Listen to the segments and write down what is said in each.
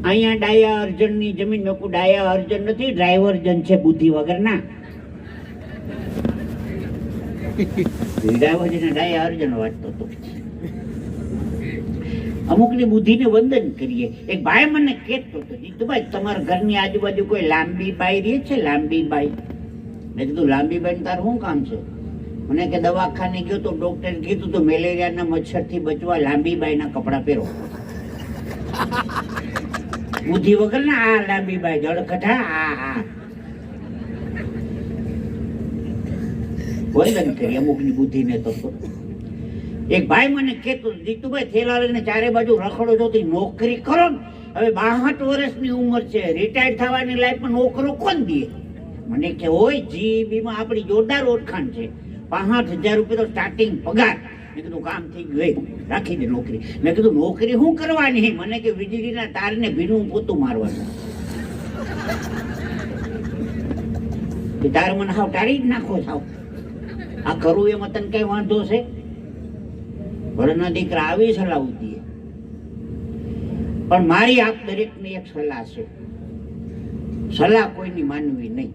અહીંયા ડાયા અર્જનની જમીન મેકું ડાયા અર્જન નથી, ડ્રાઈવર્જન છે બુદ્ધિ વગરના. ડ્રાઈવર્જન ડાયા અર્જન વાંચતો હતો. અમુકની બુદ્ધિને વંદન કરીએ. એક ભાઈ મને કહેતો હતો, જીતુભાઈ તમારા ઘરની આજુબાજુ કોઈ લાંબી બાઈ રહે છે? લાંબી બાઈ. મેં કીધું લાંબી બાઈ તારું શું કામ છે? મને કે દવાખાને ગયો તો ડોક્ટરે કીધું તો મેલેરિયાના મચ્છરથી બચવા લાંબી બાઈના કપડા પહેરો. બુદ્ધિ વગર ને આ લાંબી બાઈ જળકઠા આ વંદન કરી અમુકની બુદ્ધિને તો. એક ભાઈ મને કહેતો, જીતુભાઈ થેલા લઈને ચારે બાજુ રખડો છો તો નોકરી કરો ને. હવે 62 વર્ષની ઉંમર છે, રિટાયર્ડ થવાની લાઈફમાં નોકરો કોણ દે? મને કે હોય જીબીમાં આપણી જોરદાર ઓળખાણ છે, 65,000 રૂપિયા તો સ્ટાર્ટિંગ પગાર. મેં કીધું કામ થઈ ગયું, રાખી દે નોકરી. મેં કીધું નોકરી શું કરવાની? મને કે વીજળીના તારને ભીનું પોતું મારવાનું. તાર મને હાવ ટાળી જ નાખો સાવ. આ કરવું એમાં તને કઈ વાંધો છે? વડના દીકરા આવી સલાહ દે. પણ મારી આપ દરેકની એક સલાહ છે, સલાહ કોઈની માનવી નહીં.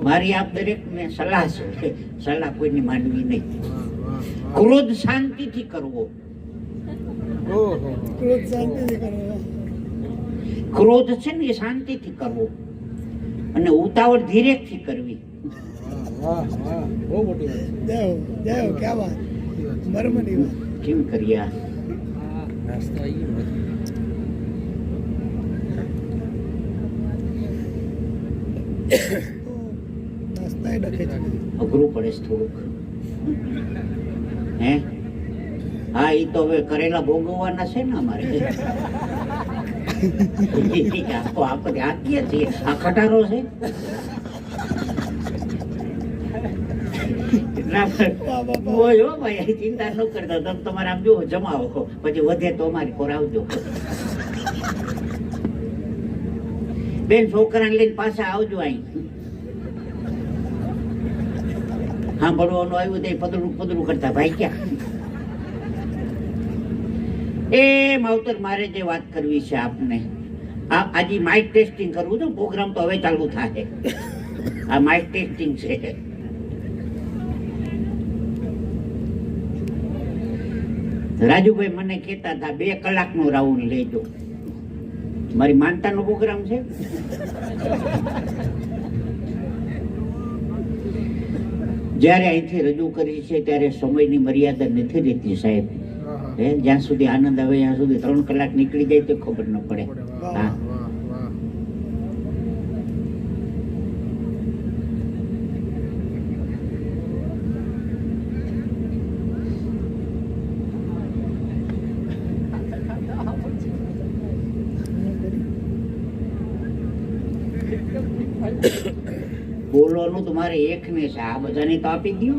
મારી આપ દરેકને સલાહ છે, સલાહ કોઈની માનવી નહીં. ક્રોધ શાંતિથી કરવો. ક્રોધ છે ને એ શાંતિથી કરવો અને ઉતાવળ ધીરેથી કરવી. કેમ કર્યા? અઘરું પડે છે થોડુંક. હે હા, એ તો હવે કરેલા ભોગવવાના છે ને અમારે. આ ખટારો છે. ચિંતા ન કરતા, તમે તમારે આમ જો જમાવો, પછી વધે તો અમારી કોર આવજો. બેન છોકરાને લઈને પાછા આવજો. અહીં હા ભણવાનું આવ્યું તો પદરું પદરું કરતા ભાઈ ક્યાં? એ માવતર મારે જે વાત કરવી છે આપને, આજે માઇક ટેસ્ટિંગ કરવું છે. પ્રોગ્રામ તો હવે ચાલુ થાય. આ માઇક ટેસ્ટિંગ છે. રાજુભાઈ મને કહેતા હતા 2 કલાકનો રાઉન્ડ લેજો. મારી માનતાનો પ્રોગ્રામ છે. જ્યારે અહીંથી રજૂ કરી છે ત્યારે સમયની મર્યાદા નથી રહેતી સાહેબ. જ્યાં સુધી આનંદ આવે ત્યાં સુધી 3 કલાક નીકળી જાય તો ખબર ન પડે. હા, બોલવાનું તમારે એક ને છે, આ બધાને તો આપી દો.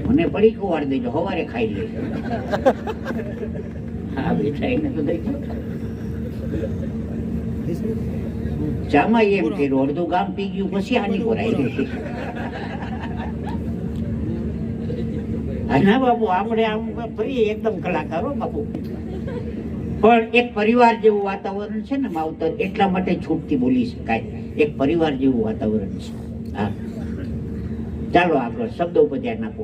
મને પડી કુવાર દેજો, સવારે ખાઈ લેજો. હા બેઠા એને તો દેજો. ચામાં એમ કર્યું, અડધું ગામ પી ગયું પછી આની કોરાઈ ગઈ. ના બાપુ, આપણે આમ ફરી એકદમ કલાકારો બાપુ. પણ એક પરિવાર જેવું વાતાવરણ છે ને માવતર, એટલા માટે છૂટથી બોલી શકાય. એક પરિવાર જેવું વાતાવરણ છે. હા, ચાલો આગળ શબ્દો ઉપર ધ્યાન આપો.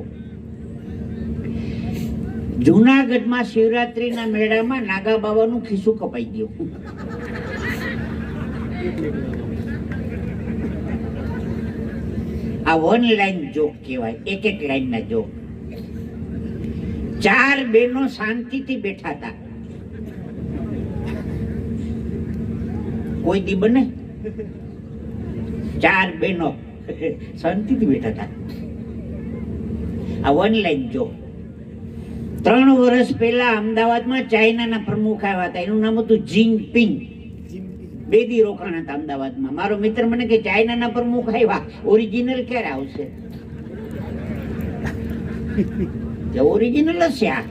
જુનાગઢમાં શિવરાત્રીના મેળામાં નાગા બાવાનું ખિસ્સું કપાઈ ગયું. આ 1 લાઈન જોક કહેવાય, એક લાઈનના જોક. 4 બહેનો શાંતિથી બેઠા હતા. કોઈ દી બને? 4 બહેનો શાંતિથી બેઠા હતા. આ 1 લાઈન જોક. 3 વર્ષ પહેલા અમદાવાદમાં ચાઇનાના પ્રમુખ આવ્યા હતા. એનું નામ હતું જિંગપિંગ. 2 દી રોકાણ હતા અમદાવાદમાં. મારો મિત્ર મને કે ચાઇનાના પ્રમુખ આવ્યા, ઓરિજિનલ ક્યારે આવશે? ઓરિજિનલ હશે આ,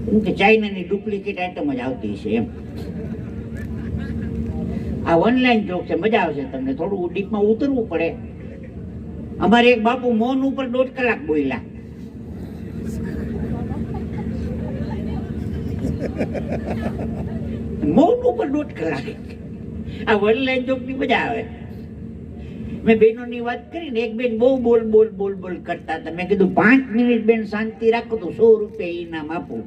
એમ કે ચાઇનાની ડુપ્લિકેટ આઈટમ જ આવતી છે એમ. આ 1 લાઈન જોક છે, મજા આવશે તમને. થોડું ડીપમાં ઉતરવું પડે. અમારે એક બાપુ મૌન ઉપર 1.5 કલાક બોલ્યા. મૌન ઉપર 1.5 કલાક. આ વન લાઈન જોક ની મજા આવે. મેં બહેનોની વાત કરીને એક બેન બહુ બોલ બોલ બોલ બોલ કરતા હતા. મેં કીધું 5 મિનિટ બેન શાંતિ રાખો તો 100 રૂપિયા ઇનામ આપું.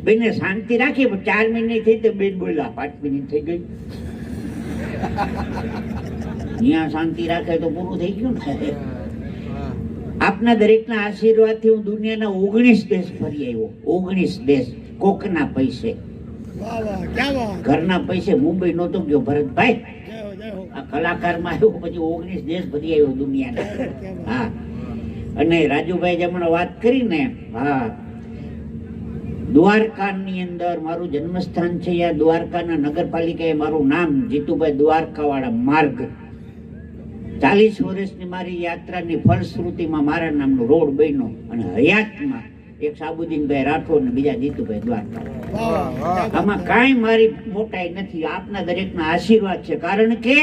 બેને શાંતિ રાખી પણ 4 મિનિટ થઈ તો બેન બોલ્યા 5 મિનિટ થઈ ગઈ. અહીંયા શાંતિ રાખે તો પૂરું થઈ ગયું ને. આપના દરેકના આશીર્વાદથી હું દુનિયાના 19 દેશ ફરી આવ્યો. 19 દેશ કોકના પૈસે, ઘરના પૈસે. મુંબઈ નહોતો ગયો ભરતભાઈ, આ કલાકારમાં આવ્યો પછી 19 દેશ ફરી આવ્યો દુનિયાના. હા, અને રાજુભાઈ જે હમણાં વાત કરી ને, હા, દ્વારકાની અંદર મારું જન્મસ્થાન છે. યા દ્વારકાના નગરપાલિકાએ મારું નામ જીતુભાઈ દ્વારકાવાળા માર્ગ, 40 વર્ષની મારી યાત્રાની ફલશ્રુતિમાં મારા નામનો રોડ બન્યો. અને હયાતમાં એક સાબુદ્દીનભાઈ રાઠોડ ને બીજા જીતુભાઈ દ્વારકા. આમાં કાંઈ મારી મોટાઈ નથી, આપના દરેકના આશીર્વાદ છે. કારણ કે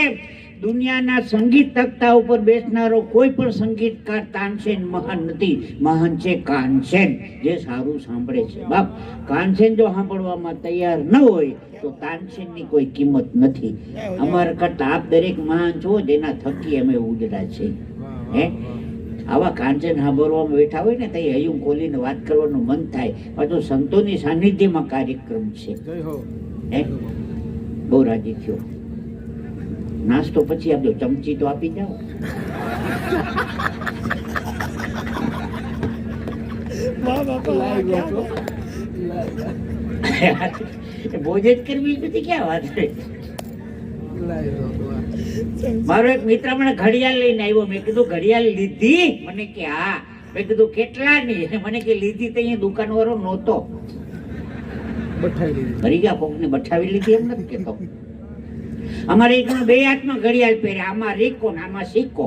દુનિયાના સંગીત તખ્તા ઉપર બેસનારો કોઈ પણ સંગીતકાર તાનસેન મહાન નથી. મહાન છે કાનસેન, જે સારું સાંભળે છે. બાપ, કાનસેન જો સાંભળવામાં તૈયાર ન હોય તો તાનસેનની કોઈ કિંમત નથી. અમારા કરતા આપ દરેક મહાન છો, જેના થકી અમે ઉજળા છે. હે, આવા કાંચન સાંભળવામાં બેઠા હોય ને તો હૈયું ખોલીને વાત કરવાનું મન થાય. પાછું સંતોની સાનિધ્યમાં કાર્યક્રમ છે. હે, બહુ રાજી થયો. નાસ્તો પછી આપજો, ચમચી તો આપી જાઓ. ભોજન કરવી બધી ક્યાં વાત છે. મારો એક મિત્ર મને ઘડિયાળ લઈને આવ્યો. મેં કીધું ઘડિયાળ લીધી? મને કે હા. મેં કીધું કેટલાની? મને કે લીધી તો અહીંયા દુકાન વાળો નહોતો. ભરી ગયા કોકને બઠાવી લીધી એમ નથી કેતો. અમારે એક 2 હાથમાં ઘડિયાળ પહેર્યા, આમાં રીકો ને આમાં સિક્કો.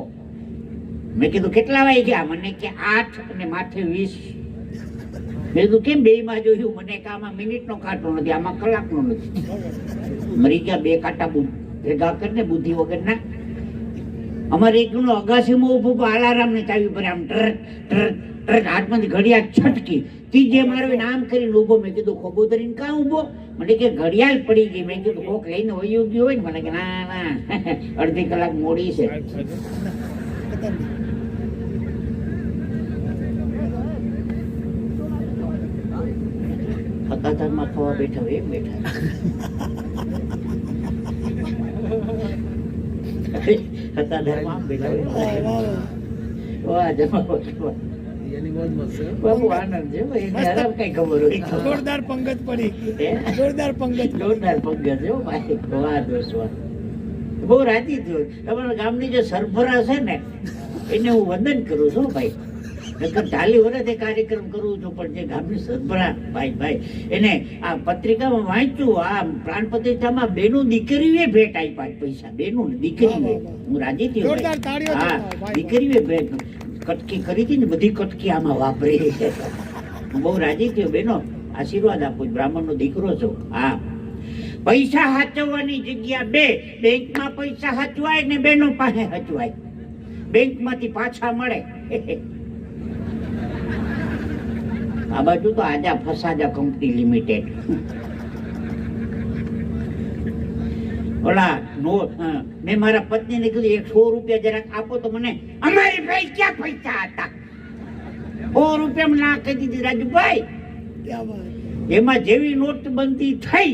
મેં કીધું કેટલા વાગ્યા? મને કે 8 અને માથે 20. મેં કીધું કેમ 2 માં જોયું? મને કે આમાં મિનિટનો કાંટો નથી, આમાં કલાકનો નથી. મરી ગયા 2 કાંટા ભેગા કરીને બુદ્ધિ વગરના. અમારે એક અગાસીમાં ઉભું અલારામ ને ચાવી પર આમ ટર ટર ટર હાથમાંથી ઘડિયાળ છટકી. ત્રીજે મારું નામ કરીને ઉભો. મેં કીધું ખોબોદરીને કાં ઉભો? મને કે ઘડિયાળ પડી ગઈ. મેં કીધું કોક લઈને વયું ગયું હોય ને. મને કે ના ના, અડધી કલાક મોડી છે. હતાધારમાં ખાવા બેઠા એમ બેઠા. હતાધારમાં બેઠા. બાબુ આનંદ છે ભાઈ, આરામ કઈ ખબર હોય. જોરદાર પંગત પડી, જોરદાર પંગત, જોરદાર પંગત છે ભાઈ. વાહ દોસ્ત, બહુ રાજી થયો. તમારા ગામની જે સરભરા છે ને એને હું વંદન કરું છું ભાઈ. નકર 40 વર્ષે કાર્યક્રમ કરું છું, પણ જે ગામની સરભરા ભાઈ એને આ પત્રિકામાં વાંચ્યું, આ પ્રાણ પ્રતિષ્ઠામાં બેનું દીકરીએ ભેટ આપ્યા. પૈસા બેનું દીકરીએ. હું રાજી થયો. હા, દીકરીએ ભેટ કટકી કરી હતી ને, બધી કટકી આમાં વાપરી. હું બહુ રાજી થયો. બેનો આશીર્વાદ આપો, બ્રાહ્મણનો દીકરો છો. હા, પૈસા સાચવવાની જગ્યા 2. બેંકમાં પૈસા સાચવાય ને બેનો પાસે સાચવાય. બેંકમાંથી પાછા મળે. આ બાજુ તો આજા ફસાજા કંપની લિમિટેડ. ઓલા મેં મારા પત્નીને કીધું 100 રૂપિયા જરાક આપો તો મને. અમારી ભાઈ ક્યાં પૈસા હતા? 100 રૂપિયા ના કહી દીધી રાજુભાઈ. એમાં જેવી નોટબંધી થઈ,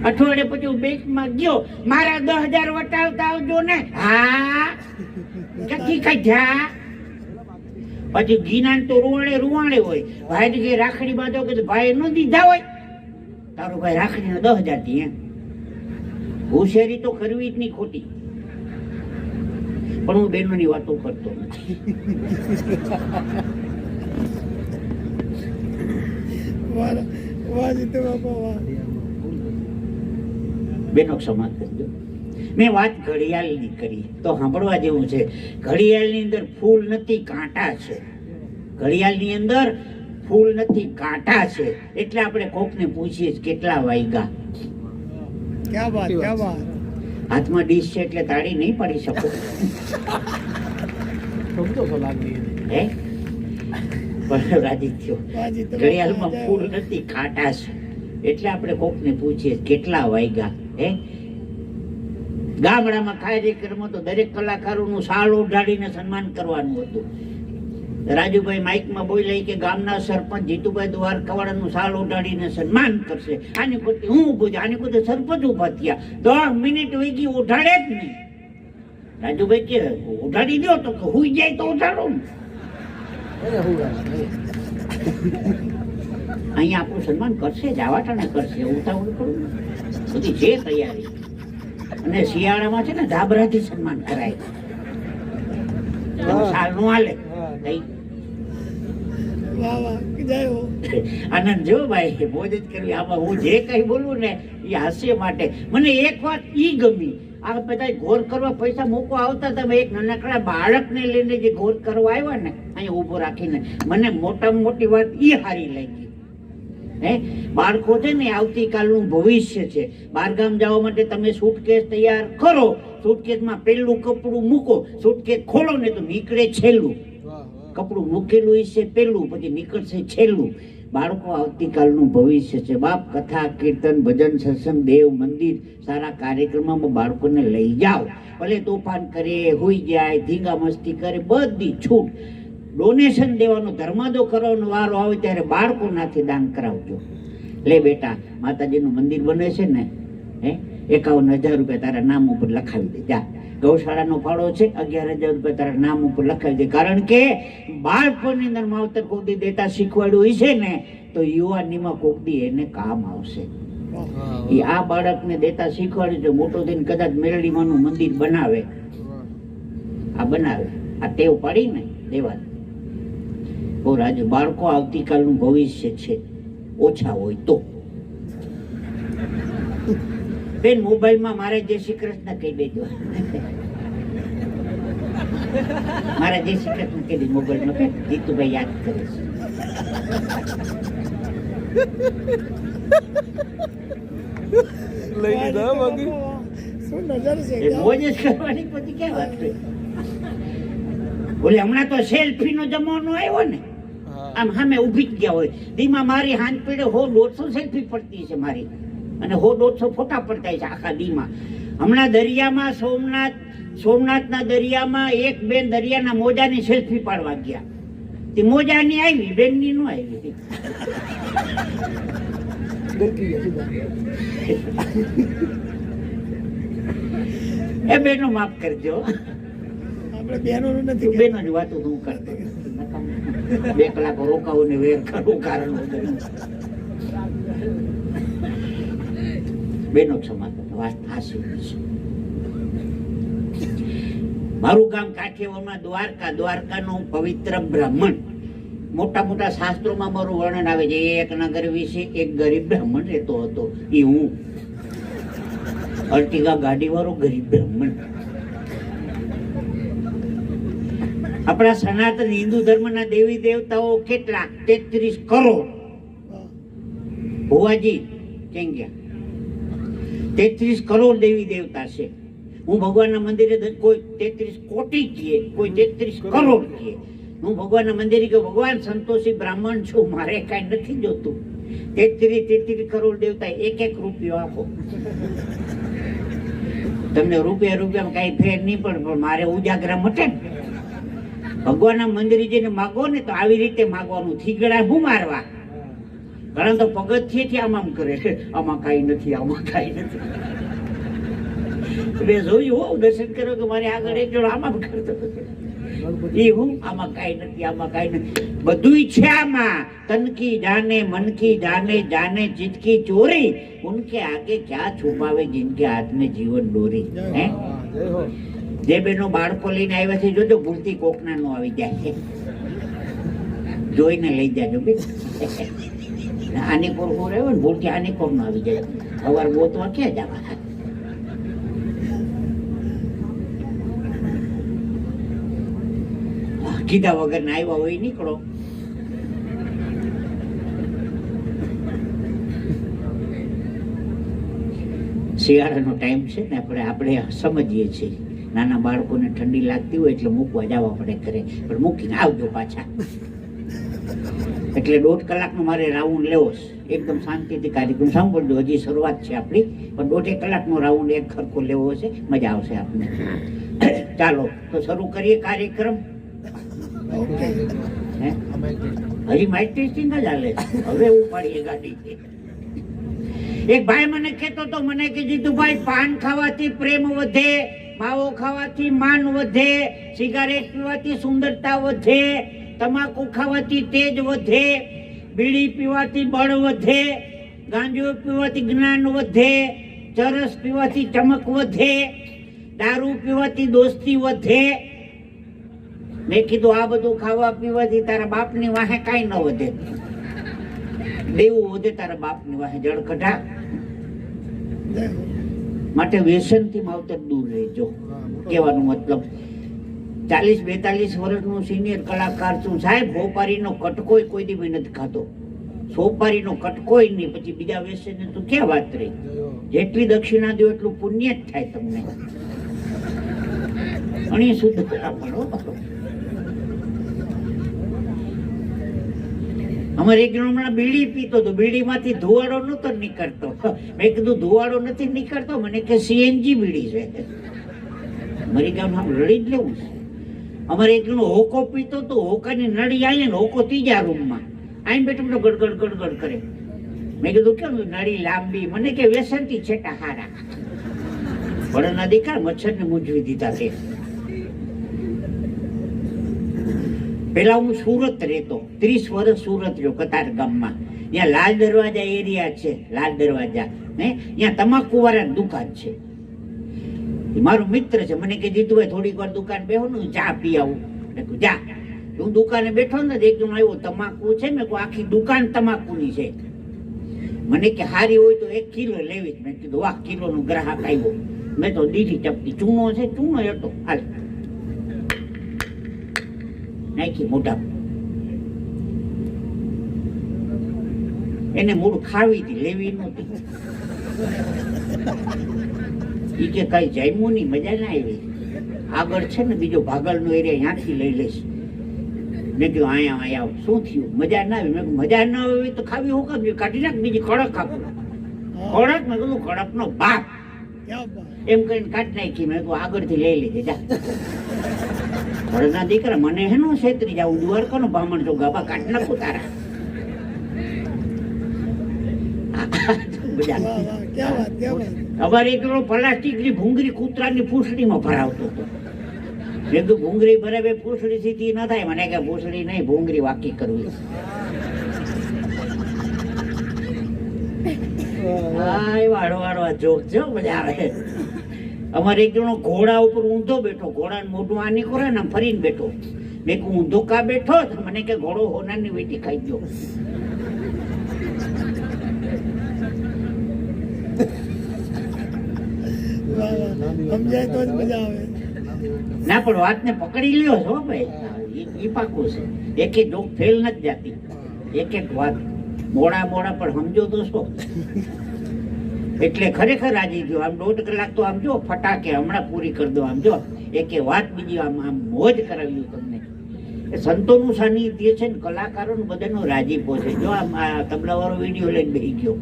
અઠવાડિયે પછી હું બેંકમાં ગયો. મારા 10,000 વટાવતા આવજો ને. હા, ક્યાંથી કાઢ્યા? પછી ગીનાન તો રૂવાણે હોય. ભાઈ કે રાખડી બાંધો કે ભાઈ ન દીધા હોય. તારો ભાઈ રાખડી 10,000 થી. હોશિયારી તો કરવી જ નહીં ખોટી. પણ હું બહેનોની વાતો કરતો નથી. બેનો ક્ષમા કરજો. મેં વાત ઘડિયાળની કરી તો સાંભળવા જેવું છે. ઘડિયાળની અંદર ફૂલ નથી, કાંટા છે. ઘડિયાળની અંદર ફૂલ નથી, કાંટા છે. એટલે આપણે કોકને પૂછીએ કેટલા વાગ્યા. હાથમાં ડીશ છે એટલે તાળી નહીં પાડી શકો. હે પણ રાજી થયો. ઘડિયાળમાં ફૂલ નથી, ખાટા છે. એટલે આપણે કોકને પૂછીએ કેટલા વાગ્યા. હે ગામડામાં કાર્યક્રમમાં તો દરેક કલાકારોનું શાલ ઓઢાડીને સન્માન કરવાનું હતું. રાજુભાઈ માઇકમાં બોલ્યા કે ગામના સરપંચ જીતુભાઈ દ્વારકાવાળાનું શાલ ઓઢાડીને સન્માન કરશે. આની કોઈ હું ઊભું છે, આની કોઈ સરપંચ ઊભા થયા. 10 મિનિટ વહી ઓઢાડે જ નહીં. રાજુભાઈ કે ઓઢાડી દો તો હુઈ જાય તો ઓઢાડો ને. અહીંયા આપણું સન્માન કરશે, જાવાટાને કરશે, ઉતાવળ કરું બધી છે તૈયારી. અને શિયાળામાં છે ને ધાબરાથી સન્માન કરાય. સાલ નું હાલે આનંદ જો ભાઈ મોજ જ કરવી. આમાં હું જે કઈ બોલું ને એ હાસ્ય માટે. મને એક વાત ઈ ગમી, આ બધા ઘોર કરવા પૈસા મૂકવા આવતા, તમે એક નાનકડા બાળકને લઈને જે ઘોર કરવા આવ્યા ને અહીંયા ઉભો રાખીને, મને મોટામાં મોટી વાત ઈ હારી લાગી. હે બાળકો છે ને આવતીકાલનું ભવિષ્ય છે. બહારગામ જવા માટે તમે સુટકેસ તૈયાર કરો, સુટકેસમાં પેલું કપડું મૂકો, સુટકેસ ખોલો ને તો નીકળે છેલ્લું. કપડું મૂકેલું છે પેલું, પછી નીકળશે છેલ્લું. બાળકો આવતીકાલનું ભવિષ્ય છે. બાપ કથા કીર્તન ભજન સત્સંગ દેવ મંદિર સારા કાર્યક્રમમાં બાળકોને લઈ જાઓ. ભલે તોફાન કરે, હોઈ જાય, ધીંગા મસ્તી કરે, બધી છૂટ. ડોનેશન દેવાનો, ધર્માદો કરવાનો વારો આવે ત્યારે બાળકોનાથી દાન કરાવજો. લે બેટા, માતાજીનું મંદિર બને છે ને, હે 51,000 રૂપિયા તારા નામ ઉપર લખાવી દે. જા, ગૌશાળાનો ફાળો છે 11,000 રૂપિયા તારા નામ ઉપર લખાવી દે. કારણ કે બાળપણની અંદર માવતર કોક દી દેતા શીખવાડ્યું હોય છે ને, તો યુવાનીમાં કોક દી એને કામ આવશે. એ આ બાળકને દેતા શીખવાડ્યું છે, મોટો થઈને કદાચ મેરડીમાંનું મંદિર બનાવે, આ બનાવે, આ ટેવ પાડી ને દેવાની. ઓ રાજુ, બાળકો આવતીકાલનું ભવિષ્ય છે, ઓછા હોય તો. બેન મોબાઈલમાં મારે જય શ્રી કૃષ્ણ કહી દેજો. મારે જય શ્રી કૃષ્ણ કહી દેજો મોબાઈલમાં. કે જીતુભાઈ યાદ કરે છે. મોજ જ કરવાની પછી ક્યાં વાત છે. બોલે હમણાં તો સેલ્ફી નો જમાનો આવ્યો ને, આમ સામે ઉભી જ ગયા હોય. દીમાં મારી હાથ પીડે 100-150 સેલ્ફી પડતી છે મારી, અને 100-150 ફોટા પડતા છે આખા દીમાં. હમણાં દરિયામાં સોમનાથના દરિયામાં એક બેન દરિયાના મોજાની સેલ્ફી પાડવા ગયા. તે મોજાની આવી, બેનની ન આવી. એ બેનો માફ કરજો, બેનો ની વાતો હું કરતો. 2 કલાક રોકાવું ને વેર કરવું કારણ બેનો સમાધાન વાત હાસી છે. મારું ગામ કાઠિયાવાડમાં દ્વારકાનું પવિત્ર બ્રાહ્મણ. મોટા મોટા શાસ્ત્રોમાં મારું વર્ણન આવે છે. એક નગર વિશે એક ગરીબ બ્રાહ્મણ રહેતો હતો. એ હું, અર્ટિગા ગાડી વાળો ગરીબ બ્રાહ્મણ. આપણા સનાતન હિન્દુ ધર્મના દેવી દેવતાઓ કેટલા? 33 કરોડ. ભુવાજી ક્યાં ગયા? 33 કરોડ દેવી દેવતા છે. હું ભગવાનના મંદિરે કોઈ 33 કોટી કહે, કોઈ 33 કરોડ કહે. હું ભગવાનના મંદિરે કે ભગવાન સંતોષી બ્રાહ્મણ છું, મારે કાંઈ નથી જોતું. 33 કરોડ દેવતા 1-1 રૂપિયો આપો. તમને રૂપિયામાં કાંઈ ફેર નહીં પડે, પણ મારે ઉજાગરા મટે ને. ભગવાનના મંદિરે જઈને માગો ને તો આવી રીતે માગવાનું, થીગડા હું મારવા. ઘણા તો પગથિયેથી આમ કરે, આમાં કાંઈ નથી, આમાં કાંઈ નથી. મેં જોયું હો, દર્શન કર્યો કે મારે આગળ એક જણ આમાં કરતો એ હું, આમાં કાંઈ નથી, આમાં કાંઈ નથી. બધુંય છે આમાં. તન કી જાને, મન કી જાને, જાને ચિત્ત કી ચોરી, ઉનકે આગે ક્યાં છુપાવે જિનકે હાથ में જીવન ડોરી. હે જે બેનો બાળકો લઈને આવ્યા છે, જોજો ભૂલથી કોકના નો આવી જાય, જોઈને લઈ જાજો બેન. આની કોર રહ્યો ને, ભૂલથી આની કોર નો આવી જાય, સવાર ગોતવા ક્યાં જવા. કીધા વગર ના આવ્યા હોય નીકળો. શિયાળાનો ટાઈમ છે ને, આપણે સમજીએ છીએ નાના બાળકોને ઠંડી લાગતી હોય એટલે મૂકવા જવા પડે ઘરે, પણ મૂકીને આવજો પાછા. એટલે 1.5 કલાકનો મારે રાઉન્ડ લેવો છે, એકદમ શાંતિથી કાર્યક્રમ સાંભળજો. હજી શરૂઆત છે આપણી, પણ 1.5 કલાકનો રાઉન્ડ એક ખરખો લેવો છે, મજા આવશે આપને. ચાલો તો શરૂ કરીએ કાર્યક્રમ. હજી માઇક ટેસ્ટિંગ જ હાલે, હવે ઉપાડીએ ગાડી. એક ભાઈ મને કહેતો તો, મને કે જીતુભાઈ, પાન ખાવાથી પ્રેમ વધે, માવો ખાવાથી માન વધે, સિગારેટ પીવાથી સુંદરતા વધે, તમાકુ ખાવાથી તેજ વધે, બીડી પીવાથી બળ વધે, ગાંજો પીવાથી જ્ઞાન વધે, ચરસ પીવાથી ચમક વધે, દારૂ પીવાથી દોસ્તી વધે. મેં કીધું આ બધું ખાવા પીવાથી તારા બાપની વાહે કાંઈ ન વધે, દેવું વધે તારા બાપની વાહે, જળ કઢા. માટે વ્યસનથી માવતર દૂર રહેજો, કહેવાનો મતલબ. 40-42 વર્ષનું સિનિયર કલાકાર છું સાહેબ. સોપારીનો કટકોય કોઈ દી મેં નથી ખાતો, સોપારીનો કટકોય નહીં. પછી બીજા વ્યસન તો ક્યાં વાત રહી? જેટલી દક્ષિણા દો એટલું પુણ્ય જ થાય તમને. ઘણી શુદ્ધ પડો. અમારે એક હમણાં બીડી પીતો તો, બીડીમાંથી ધુવાડો નતો નીકળતો. મેં કીધું ધુવાડો નથી નીકળતો, મને કે સીએનજી બીડી છે. મારી ગામમાં રડી જ લેવું છે. અમારે એક હોકો પીતો તો, હોકાની નળી આવી ને હોકો 3જા રૂમમાં આઈને બેઠો બેઠો ગડગડ ગડગડ કરે. મેં કીધું કેમ નળી લાંબી? મને કે વ્યસનથી છેટા હારા. ભણના દીકરા મચ્છરને મૂંઝવી દીધા છે. પેલા હું સુરત રહેતો, 30 વર્ષ સુરત રહ્યો, કતાર ગામમાં. ત્યાં લાલ દરવાજા એરિયા છે, લાલ દરવાજા ને ત્યાં તમાકુ વાળાની દુકાન છે. મારો મિત્ર છે, મને કે જીતુભાઈ થોડીક વાર દુકાન બેહો ને, ચા પી આવું. જા. હું દુકાને બેઠો ને, એકદમ આવ્યો તમાકુ છે. મેં કહું આખી દુકાન તમાકુની છે. મને કે હારી હોય તો 1 કિલો લેવી. મેં કીધું વાહ, કિલોનો ગ્રાહક આવ્યો. મેં તો દીધી ચપટી. ચૂનો છે, ચૂનો હતો, હાલ નાખી મોઢા. એને મૂળ ખાવી હતી, લેવી નહોતી. ઈ કે કઈ જામ્યું નહીં, મજા ના આવી. આગળ છે ને બીજો ભાગલનો એરિયા, ત્યાંથી લઈ લઈશ. મેં કીધું અહીંયા શું થયું? મજા ના આવી. મેં કીધું મજા ના આવી તો ખાવી હું કામ? કાઢી નાખ, બીજી કડક આપું. કડક? મેં કીધું કડકનો બાપ એમ કરીને કાઢી નાખી. મેં કીધું આગળથી લઈ લીધી. જા ભરતના દીકરા, મને હેનું છેતરી જાવ? દ્વારકાનો બ્રાહ્મણ છો, ગાબા કાઢી નાખો તારા. અમારે એક પ્લાસ્ટિકની ભૂંગળી કૂતરાની પૂંછડીમાં ભરાવતો હતો. મેં કીધું ભૂંગળી ભરાવે, પૂંછડી સીધી ન થાય. મને કે પૂંછડી નહીં, ભૂંગળી વાકી કરવી. વાળવા જોક છે, મજા આવે. અમારે એક જણો ઘોડા ઉપર ઊંધો બેઠો, ઘોડાનું મોઢું આની કરે ને ફરીને બેઠો. મેં કહું ઊંધો કા બેઠો? મને કે ઘોડો હોનાની વીટી ખાઈ ગયો. સમજાય તો જ મજા આવે. ના પણ વાતને પકડી લ્યો છો ભાઈ, એ પાકું છે. એક જોક ફેલ નથી જાતી, એક વાત મોડા પણ સમજો તો છો. એટલે ખરેખર રાજી ગયો. આમ 1.5 કલાક તો આમ જો ફટાકે હમણાં પૂરી કરી દો. આમ જો એક વાત બીજી આમ મોજ કરાવ્યું તમને. સંતોનું સાનિધ્ય છે ને, કલાકારોનું બધાનો રાજીપો છે. જો આમ આ તબલાવાળો વિડીયો લઈને બેસી ગયો.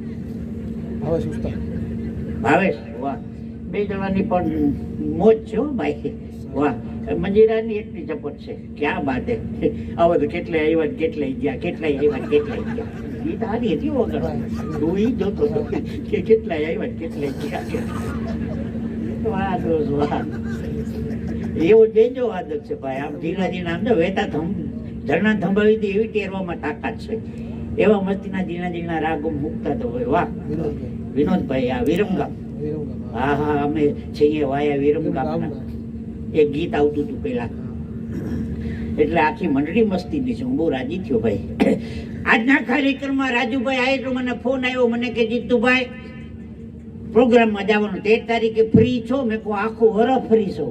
ભાવેશ, વાહ. 2 જણાની પણ મોજ છે ભાઈ, વાહ. મંજીરાની એટલી ઝપટ છે, ક્યાં બાત હે. હવે તો કેટલાય આવ્યા, કેટલાય ગયા, કેટલાય આવ્યા, કેટલાય ગયા. એ તો હારી હતી વગર. તું ઈ જોતો હતો કે કેટલાય આવ્યા, કેટલાય ગયા. વાહ દોસ્ત વાહ. એવો જેજો આદત છે ભાઈ. આમ ધીરા ધીરા આમ જો વેતા ઝરણા થંભાવી હતી એવી ટેરવામાં તાકાત છે. એવા મસ્તીના ઝીણા રાગો મૂકતા તો હોય. વાહ વિનોદભાઈ, આ વિરમગામ. હા હા, અમે છીએ વાયા વિરમગામના. એક ગીત આવતું હતું પેલા, એટલે આખી મંડળી મસ્તીની છે. હું બહુ રાજી થયો ભાઈ. આજના કાર્યક્રમમાં રાજુભાઈ આવ્યો તો મને ફોન આવ્યો. મને કે જીતુભાઈ પ્રોગ્રામમાં જવાનું, 13 તારીખે ફ્રી છો? મેં કહું આખું વરસ ફ્રી છો.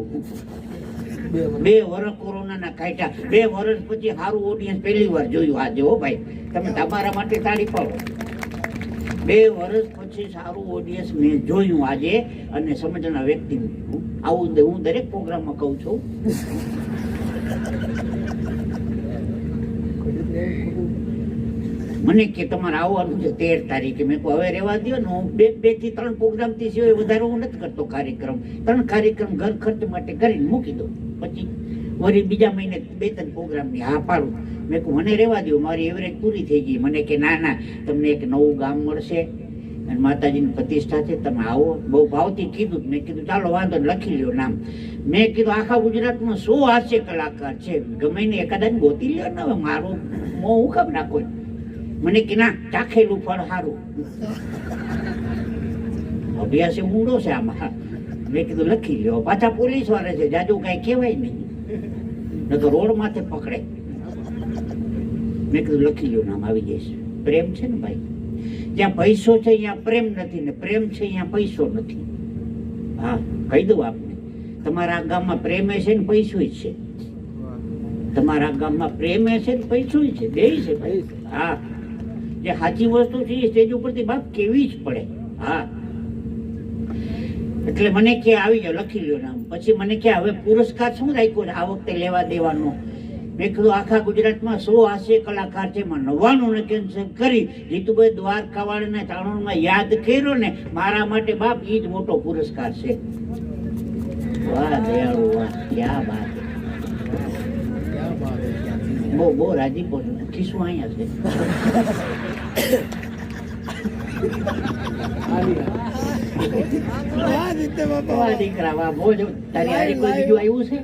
2 વર્ષ કોરોનાના કાઢ્યા. 2 વર્ષ પછી સારું ઓડિયન્સ પહેલી વાર જોયું આજે. હો ભાઈ, તમે તમારા માટે તાળી પાડો. 2 વર્ષ પછી સૌથી સારું ઓડિયન્સ મેં જોયું આજે અને સમજના વ્યક્તિ આવું હું દરેક પ્રોગ્રામમાં કહું છું. મને કે તમારે આવવાનું છે 13 તારીખે. મેં કહું હવે રહેવા દો ને, હું 2 થી 3 પ્રોગ્રામથી સિવાય વધારે હું નથી કરતો કાર્યક્રમ. 3 કાર્યક્રમ ઘર ખર્ચ માટે કરીને મૂકી દઉં, પછી વળી બીજા મહિને 2-3 પ્રોગ્રામની હા પાડું. મેં કહું મને રહેવા દો, મારી એવરેજ પૂરી થઈ ગઈ. મને કે ના ના, તમને એક નવું ગામ મળશે અને માતાજીની પ્રતિષ્ઠા છે, તમે આવો. બહુ ભાવથી કીધું. મેં કીધું ચાલો વાંધો નહીં, લખી લ્યો નામ. મેં કીધું આખા ગુજરાતમાં 100 હાસ્ય કલાકાર છે, ગમે ને એકાદાને ગોતી લ્યો ને. હવે મારું મોં હું કામ નાખો. મને કે ના, ચાખેલું ફળ સારું. અભ્યાસ ઊંડો છે આમાં. મેં કીધું લખી લ્યો. પાછા પોલીસ વાળા છે, જાજુ કાંઈ કહેવાય નહીં, ન તો રોડ માથે પકડે. મેં કીધું લખી લ્યો, નામ આવી જશે. પ્રેમ છે ને ભાઈ, જ્યાં પૈસો છે અહીંયા પ્રેમ નથી, ને પ્રેમ છે અહીંયા પૈસો નથી. હા, કહી દઉં આપને, તમારા ગામમાં પ્રેમ છે ને પૈસો છે. તમારા ગામમાં પ્રેમ છે ને પૈસો છે, બે છે ભાઈ. હા, જે સાચી વસ્તુ છે એ સ્ટેજ ઉપરથી બાપ કેવી જ પડે. હા, એટલે મને કે આવી જાવ, લખી લ્યો નામ. પછી મને કે હવે પુરસ્કાર શું રાખ્યો આ વખતે લેવા દેવાનો? મેં કીધું આખા ગુજરાતમાં 100 હાસ્ય કલાકાર છે, એમાં 99 ને કેન્સલ કરી જીતુભાઈ દ્વારકાવાળાને ચાણોરમાં યાદ કર્યો ને, મારા માટે બાપ એ જ મોટો પુરસ્કાર છે. વાહ દયાળુ, વાહ, ક્યાં બાત. બહુ રાજીપો છું. ખીસું અહીંયા છે. વાહ દીકરા, વાહ. બહુ તારી હારી કોઈ બીજું આવ્યું છે?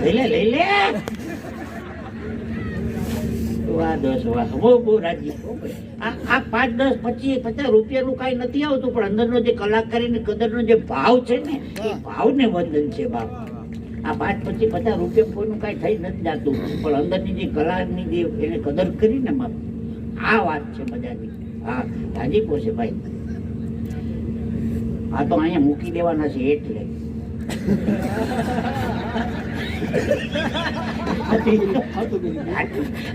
લઈ લે. વાહ દોસ્ત, વાહ. બહુ રાજીપો. આ 5, 10, 25, 50 રૂપિયાનું કાંઈ નથી આવતું, પણ અંદરનો જે કલાકારીની કદરનો જે ભાવ છે ને, એ ભાવને વંદન છે બાપ. આ 5, 25, 50 રૂપિયા કોઈનું કાંઈ થઈ નથી જાતું, પણ અંદરની જે કલાની જે એને કદર કરીને બાપ, આ વાત છે મજાની. હા, રાજીપો છે ભાઈ. આ તો અહીંયા મૂકી દેવાના છે એટલે.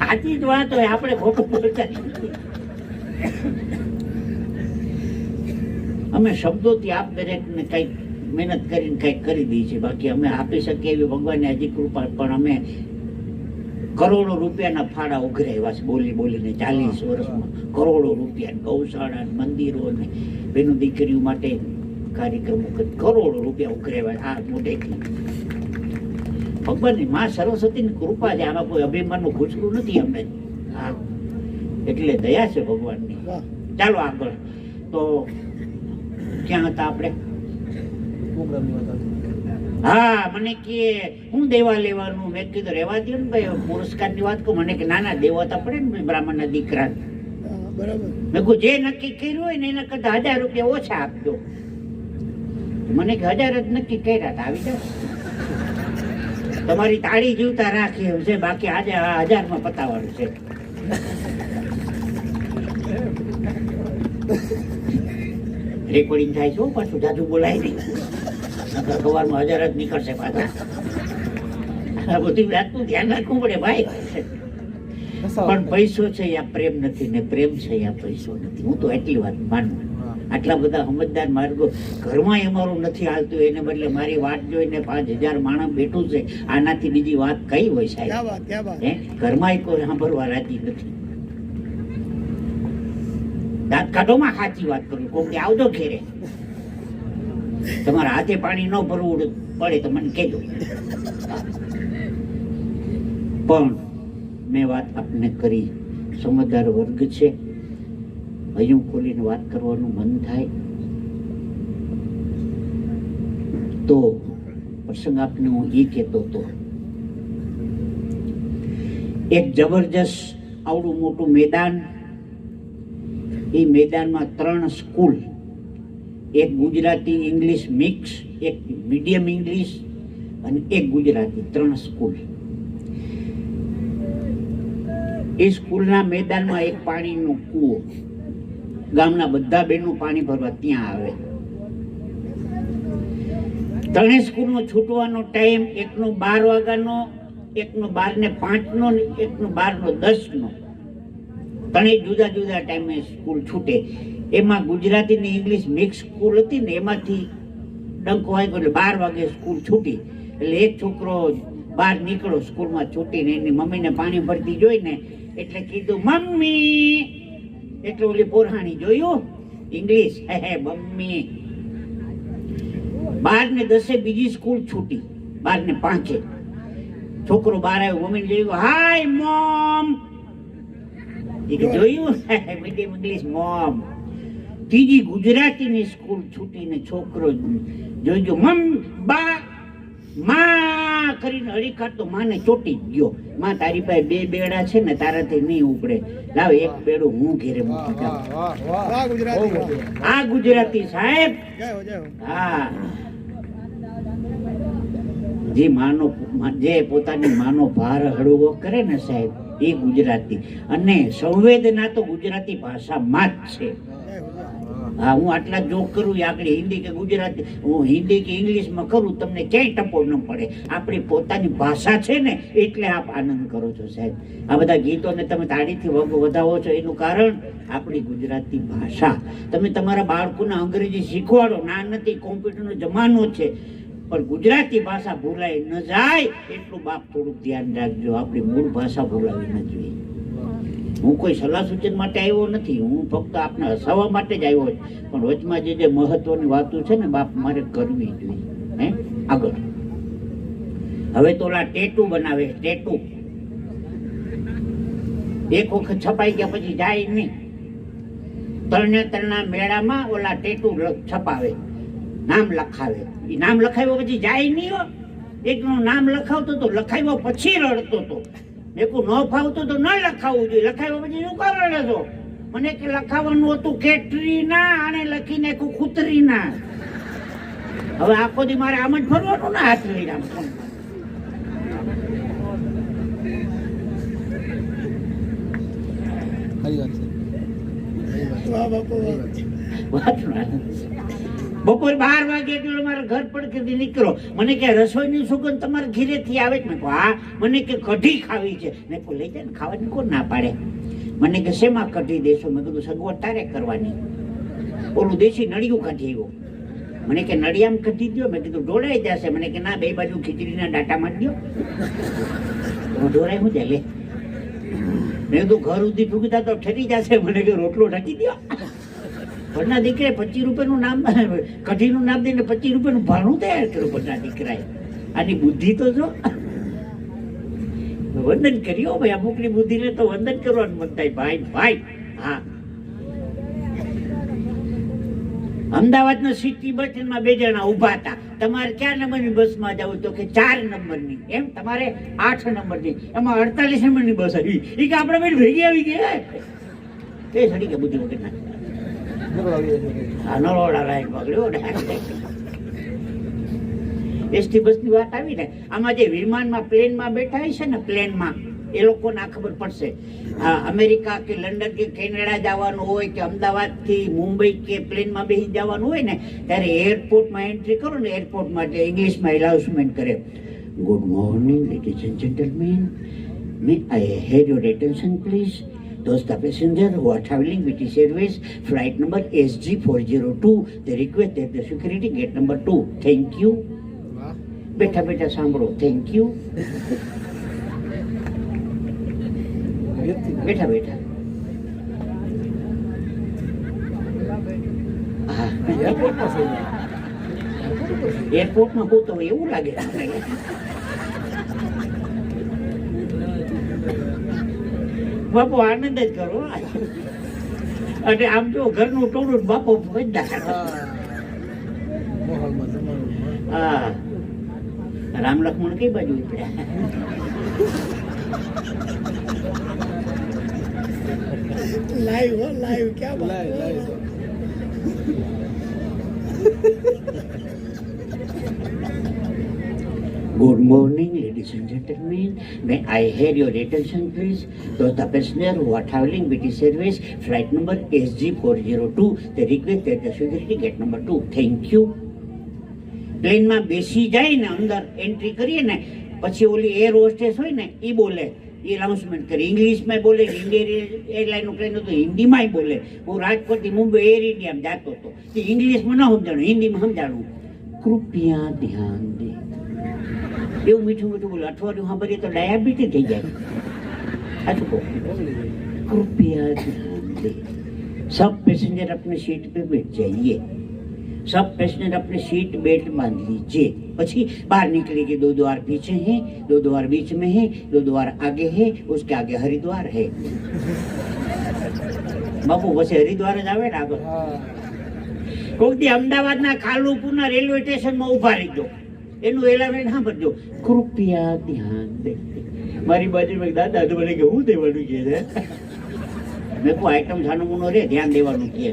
આથી જ વાત હોય, આપણે ખોટું બોલતા. અમે શબ્દોથી આપ દરેકને કંઈક મહેનત કરીને કંઈક કરી દઈએ છીએ. બાકી અમે આપી શકીએ એવી ભગવાનની હજી કૃપા, પણ અમે કરોડો રૂપિયાના ફાળા ઉઘરાવ્યા છે બોલીને 40 વર્ષમાં. કરોડો રૂપિયા ગૌશાળા, મંદિરો ને બેનો દીકરીઓ માટે કાર્યક્રમો, કરોડો રૂપિયા ઉઘરાવ્યા આ મોટેથી. ભગવાનની માં સરસ્વતીની કૃપા છે, આમાં કોઈ અભિમાનનું ઘૂંચડું નથી અમને. હા, એટલે દયા છે ભગવાનની. ચાલો આગળ. તો ક્યાં હતા આપણે? હા, મને કે હું દેવા લેવાનું. મેં કીધું રહેવા દો ને ભાઈ, પુરસ્કારની વાત કહું. મને કે ના દેવા તો પડે ને બ્રાહ્મણના દીકરા. મેં કહું જે નક્કી કર્યું હોય ને એના કરતા 1000 રૂપિયા ઓછા આપજો. મને કે 1000 જ નક્કી કર્યા હતા, આવી જાવ. તમારી તાળી જીવતા રાખી એમ છે, બાકી આજે 1000 પતાવવાનું છે. રેકોર્ડિંગ થાય છે પાછું, જાજુ બોલાય નહીં. સવારમાં 1000 જ નીકળશે પાછા. આ બધી વાતનું ધ્યાન રાખવું પડે ભાઈ. પણ પૈસો છે અહીંયા પ્રેમ નથી, ને પ્રેમ છે અહીંયા પૈસો નથી. હું તો એટલી વાત માનું. આટલા બધા સમજદાર માર્ગો ઘરમાં અમારું નથી હાલતું, એને બદલે મારી વાત જોઈને 5000 માણસ બેઠું છે. આનાથી બીજી વાત કઈ હોય સાહેબ? ઘરમાં કોઈ સાંભળવા રાજી નથી. દાંત કાઢોમાં સાચી વાત કરું. કોઈને આવજો ઘેરે, તમારા હાથે પાણી ન ભરવું પડે તો મને કહેજો. પણ મેં વાત આપને કરી, સમજદાર વર્ગ છે, હૈયું ખોલીને વાત કરવાનું મન થાય તો પ્રસંગ આપને હું એ કહેતો હતો. એક જબરજસ્ત આવડું મોટું મેદાન, એ મેદાનમાં 3 સ્કૂલ, એક ગુજરાતી ઇંગ્લિશ મિક્સ, એક મીડિયમ ઇંગ્લિશ અને એક ગુજરાતી, 3 સ્કૂલ. એ સ્કૂલના મેદાનમાં એક પાણીનો કૂવો. ગામના બધા બહેનો પાણી ભરવા ત્યાં આવે. 3 સ્કૂલનો છૂટવાનો ટાઈમ, એકનો 12 વાગ્યાનો, એકનો 12:05 ને એકનો 12:10. 3 જુદા જુદા ટાઈમે સ્કૂલ છૂટે. એમાં ગુજરાતી ને ઇંગ્લિશ મિક્સ સ્કૂલ હતી ને, એમાંથી ડંકો વાગ્યો એટલે 12 વાગે સ્કૂલ છૂટી. એટલે એક છોકરો બહાર નીકળો સ્કૂલમાં છૂટીને, એની મમ્મીને પાણી ભરતી જોઈને એટલે કીધું મમ્મી, એટલે ઓલી પોરહાણી જોયું ઇંગ્લિશ, હે મમ્મી. 12:10 બીજી સ્કૂલ છૂટી, 12:05 છોકરો બહાર આવ્યો, મમ્મીને જોયું, હાય મોમ. એ કે જોયું મીડિયમ ઇંગ્લિશ મોમ. ત્રીજી ગુજરાતીની સ્કૂલ છૂટીને છોકરો જોઈજો મમ બા માં કરીને અડીખાટ તો માને ચોટી જ ગયો. માં તારી પાસે 2 બેડા છે ને, તારાથી નહીં ઉપડે, લાવ એક બેડું હું ઘેરે મૂકી જાઉં. આ ગુજરાતી સાહેબ. હા, જે પોતાની માનો ભાર હળવો કરે ને સાહેબ, એ ગુજરાતી. અને સંવેદના તો ગુજરાતી ભાષામાં જ છે. હા, હું આટલા જોક કરું, આપણે હિન્દી કે ગુજરાતી, હું હિન્દી કે ઇંગ્લિશમાં કરું, તમને ક્યાંય ટપો ન પડે. આપણી પોતાની ભાષા છે ને, એટલે આપ આનંદ કરો છો સાહેબ. આ બધા ગીતોને તમે તાળીથી વધાવો છો, એનું કારણ આપણી ગુજરાતી ભાષા. તમે તમારા બાળકોને અંગ્રેજી શીખવાડો, ના નથી, કોમ્પ્યુટરનો જમાનો છે, પણ ગુજરાતી ભાષા ભૂલાઈ ન જાય એટલું બાપ થોડુંક ધ્યાન રાખજો. આપણી મૂળ ભાષા ભૂલાવી ન જોઈએ. હું કોઈ સલાહ સૂચન માટે આવ્યો નથી, હું ફક્ત આપને હસાવવા માટે જ આવ્યો છું. પણ વચમાં જે મહત્વની વાતો છે ને બાપ, મારે કરવી જોઈએ. હે, આગળ હવે તો ઓલા ટેટુ બનાવે, ટેટુ એક વખત છપાઈ ગયા પછી જાય નહીં. તરણેતરના મેળામાં ઓલા ટેટુ છપાવે, નામ લખાવે. એ નામ લખાવ્યો પછી જાય નહીં હો. એકનું નામ લખાવતો તો, લખાવ્યો પછી રડતો તો. એકું ન ફાવતું તો ન લખાવવું જોઈએ, લખાવ્યો પછી શું કરવા રડો છો? મને કે લખાવાનું હતું કેટરીના, અને લખી નાખ્યું કૂતરીના. હવે આખો દી મારે આમ જ ફરવાનું ને, હાથ લઈને આમ. બપોર 12 વાગે એટલે મારા ઘર પડકેથી નીકળો. મને કે રસોઈની સુગંધ તમારા ઘીરેથી આવે છે? મેં કહું હા. મને કે કઢી ખાવી છે. મેં કહું લઈ જાય ને, ખાવાની કોણ ના પાડે? મને કે શેમાં કઢી દેશો? મેં કીધું સગવડ તારે કરવાની. ઓલું દેશી નળિયું કાઢી આવ્યો. મને કે નળિયામાં કઢી દો. મેં કીધું ઢોળાઈ જશે. મને કે ના, 2 બાજુ ખીચડીના ડાટા મારી દો. હું ઢોળાય હું જાય લે. મેં કીધું ઘર સુધી ફૂગતા તો ઠરી જશે. મને કે રોટલો ઢકી દો. ભરના દીકરે 25 રૂપિયાનું નામ, કઢીનું નામ દઈને 25 રૂપિયાનું ભાણું તૈયાર કર્યું ભરના દીકરાએ. આની બુદ્ધિ તો જો. વંદન કર્યો ભાઈ, અમુકની બુદ્ધિને તો વંદન કરવાનું મન થાય ભાઈ. ભાઈ હા, અમદાવાદના સિટી બસ સ્ટેન્ડમાં 2 જણા ઉભા હતા. તમારે કયા નંબરની બસમાં જવું? તો કે 4 નંબરની. એમ તમારે 8 નંબરની. એમાં 48 નંબરની બસ આવી. એ કે આપણે બેન ભેગી આવી ગયા. એ સડી કે બુદ્ધિ વગર ના. એસટી બસની વાત આવી ને, આમાં જે વિમાનમાં પ્લેનમાં બેઠા હોય છે ને, પ્લેનમાં એ લોકોને આ ખબર પડશે. અમેરિકા કે લંડન કે કેનેડા જવાનું હોય કે અમદાવાદ થી મુંબઈ કે પ્લેનમાં બેસી જવાનું હોય ને, ત્યારે એરપોર્ટમાં એન્ટ્રી કરો ને, એરપોર્ટમાં એટલે ઇંગ્લિશમાં એનાઉન્સમેન્ટ કરે, good morning ladies and gentleman, May I have your attention please. Those the passengers who are traveling with this airways, flight number SG402, they request that the security gate number 2. Thank you. બેઠા બેઠા સાંભળો. Thank you. બેઠા બેઠા. એરપોર્ટમાં હું તો એવું લાગે. બાપુ આનંદ જ કરો. અને આમ જો ઘરનું ટોળું બાપુ બધા. હા, રામ લક્ષ્મણ કઈ બાજુ ઉપડ્યા? લાઈવ હો, લાઈવ ક્યાં live. Good morning, ladies and gentlemen. May I have your attention, please? Those the passengers who are traveling with this service, flight number SG402, they request that the security gate number 2. Thank you. પ્લેનમાં બેસી જાય ને, અંદર entry કરીએ ને, પછી ઓલી air hostess હોય ને, એ બોલે, એ અનાઉન્સમેન્ટ કરી. ઇંગ્લિશમાં બોલે, ઇન્ડિયન એરલાઇનનું ટ્રેન હતું હિન્દીમાંય બોલે. હું રાજકોટથી મુંબઈ એર ઇન્ડિયામાં જતો હતો, ઇંગ્લિશમાં ન સમજાણું, હિન્દીમાં સમજાણું. કૃપયા ધ્યાન દે, એવું મીઠું મીઠું બોલે. અઠવાડિયું સાંભળીએ તો ડાયાબિટીસ થઈ જાય. સાચું કહું, કૃપયા ધ્યાન દે, सब पैसेंजर अपने सीट पे बैठ जाइए, सब पैसेंजर अपने सीट बेल्ट बांध लीजिए. પછી बाहर निकलेंगे. 2 द्वार पीछे हैं, 2 द्वार बीच में है, 2 द्वार आगे है, उसके आगे हरिद्वार है. બાપુ પછી હરિદ્વાર જ આવે ને આગળ. કોઈક દી અમદાવાદના કાલુપુરના રેલવે સ્ટેશનમાં ઉભા રહીજો, એનું એલાર્મ સાંભળજો, કૃપયા ધ્યાન દે. મારી બાજુમાં દાદા તો મને કે હું દેવાનું કે છે. મેં કોઈ આઈટમ છાનો મુનો રે, ધ્યાન દેવાનું કે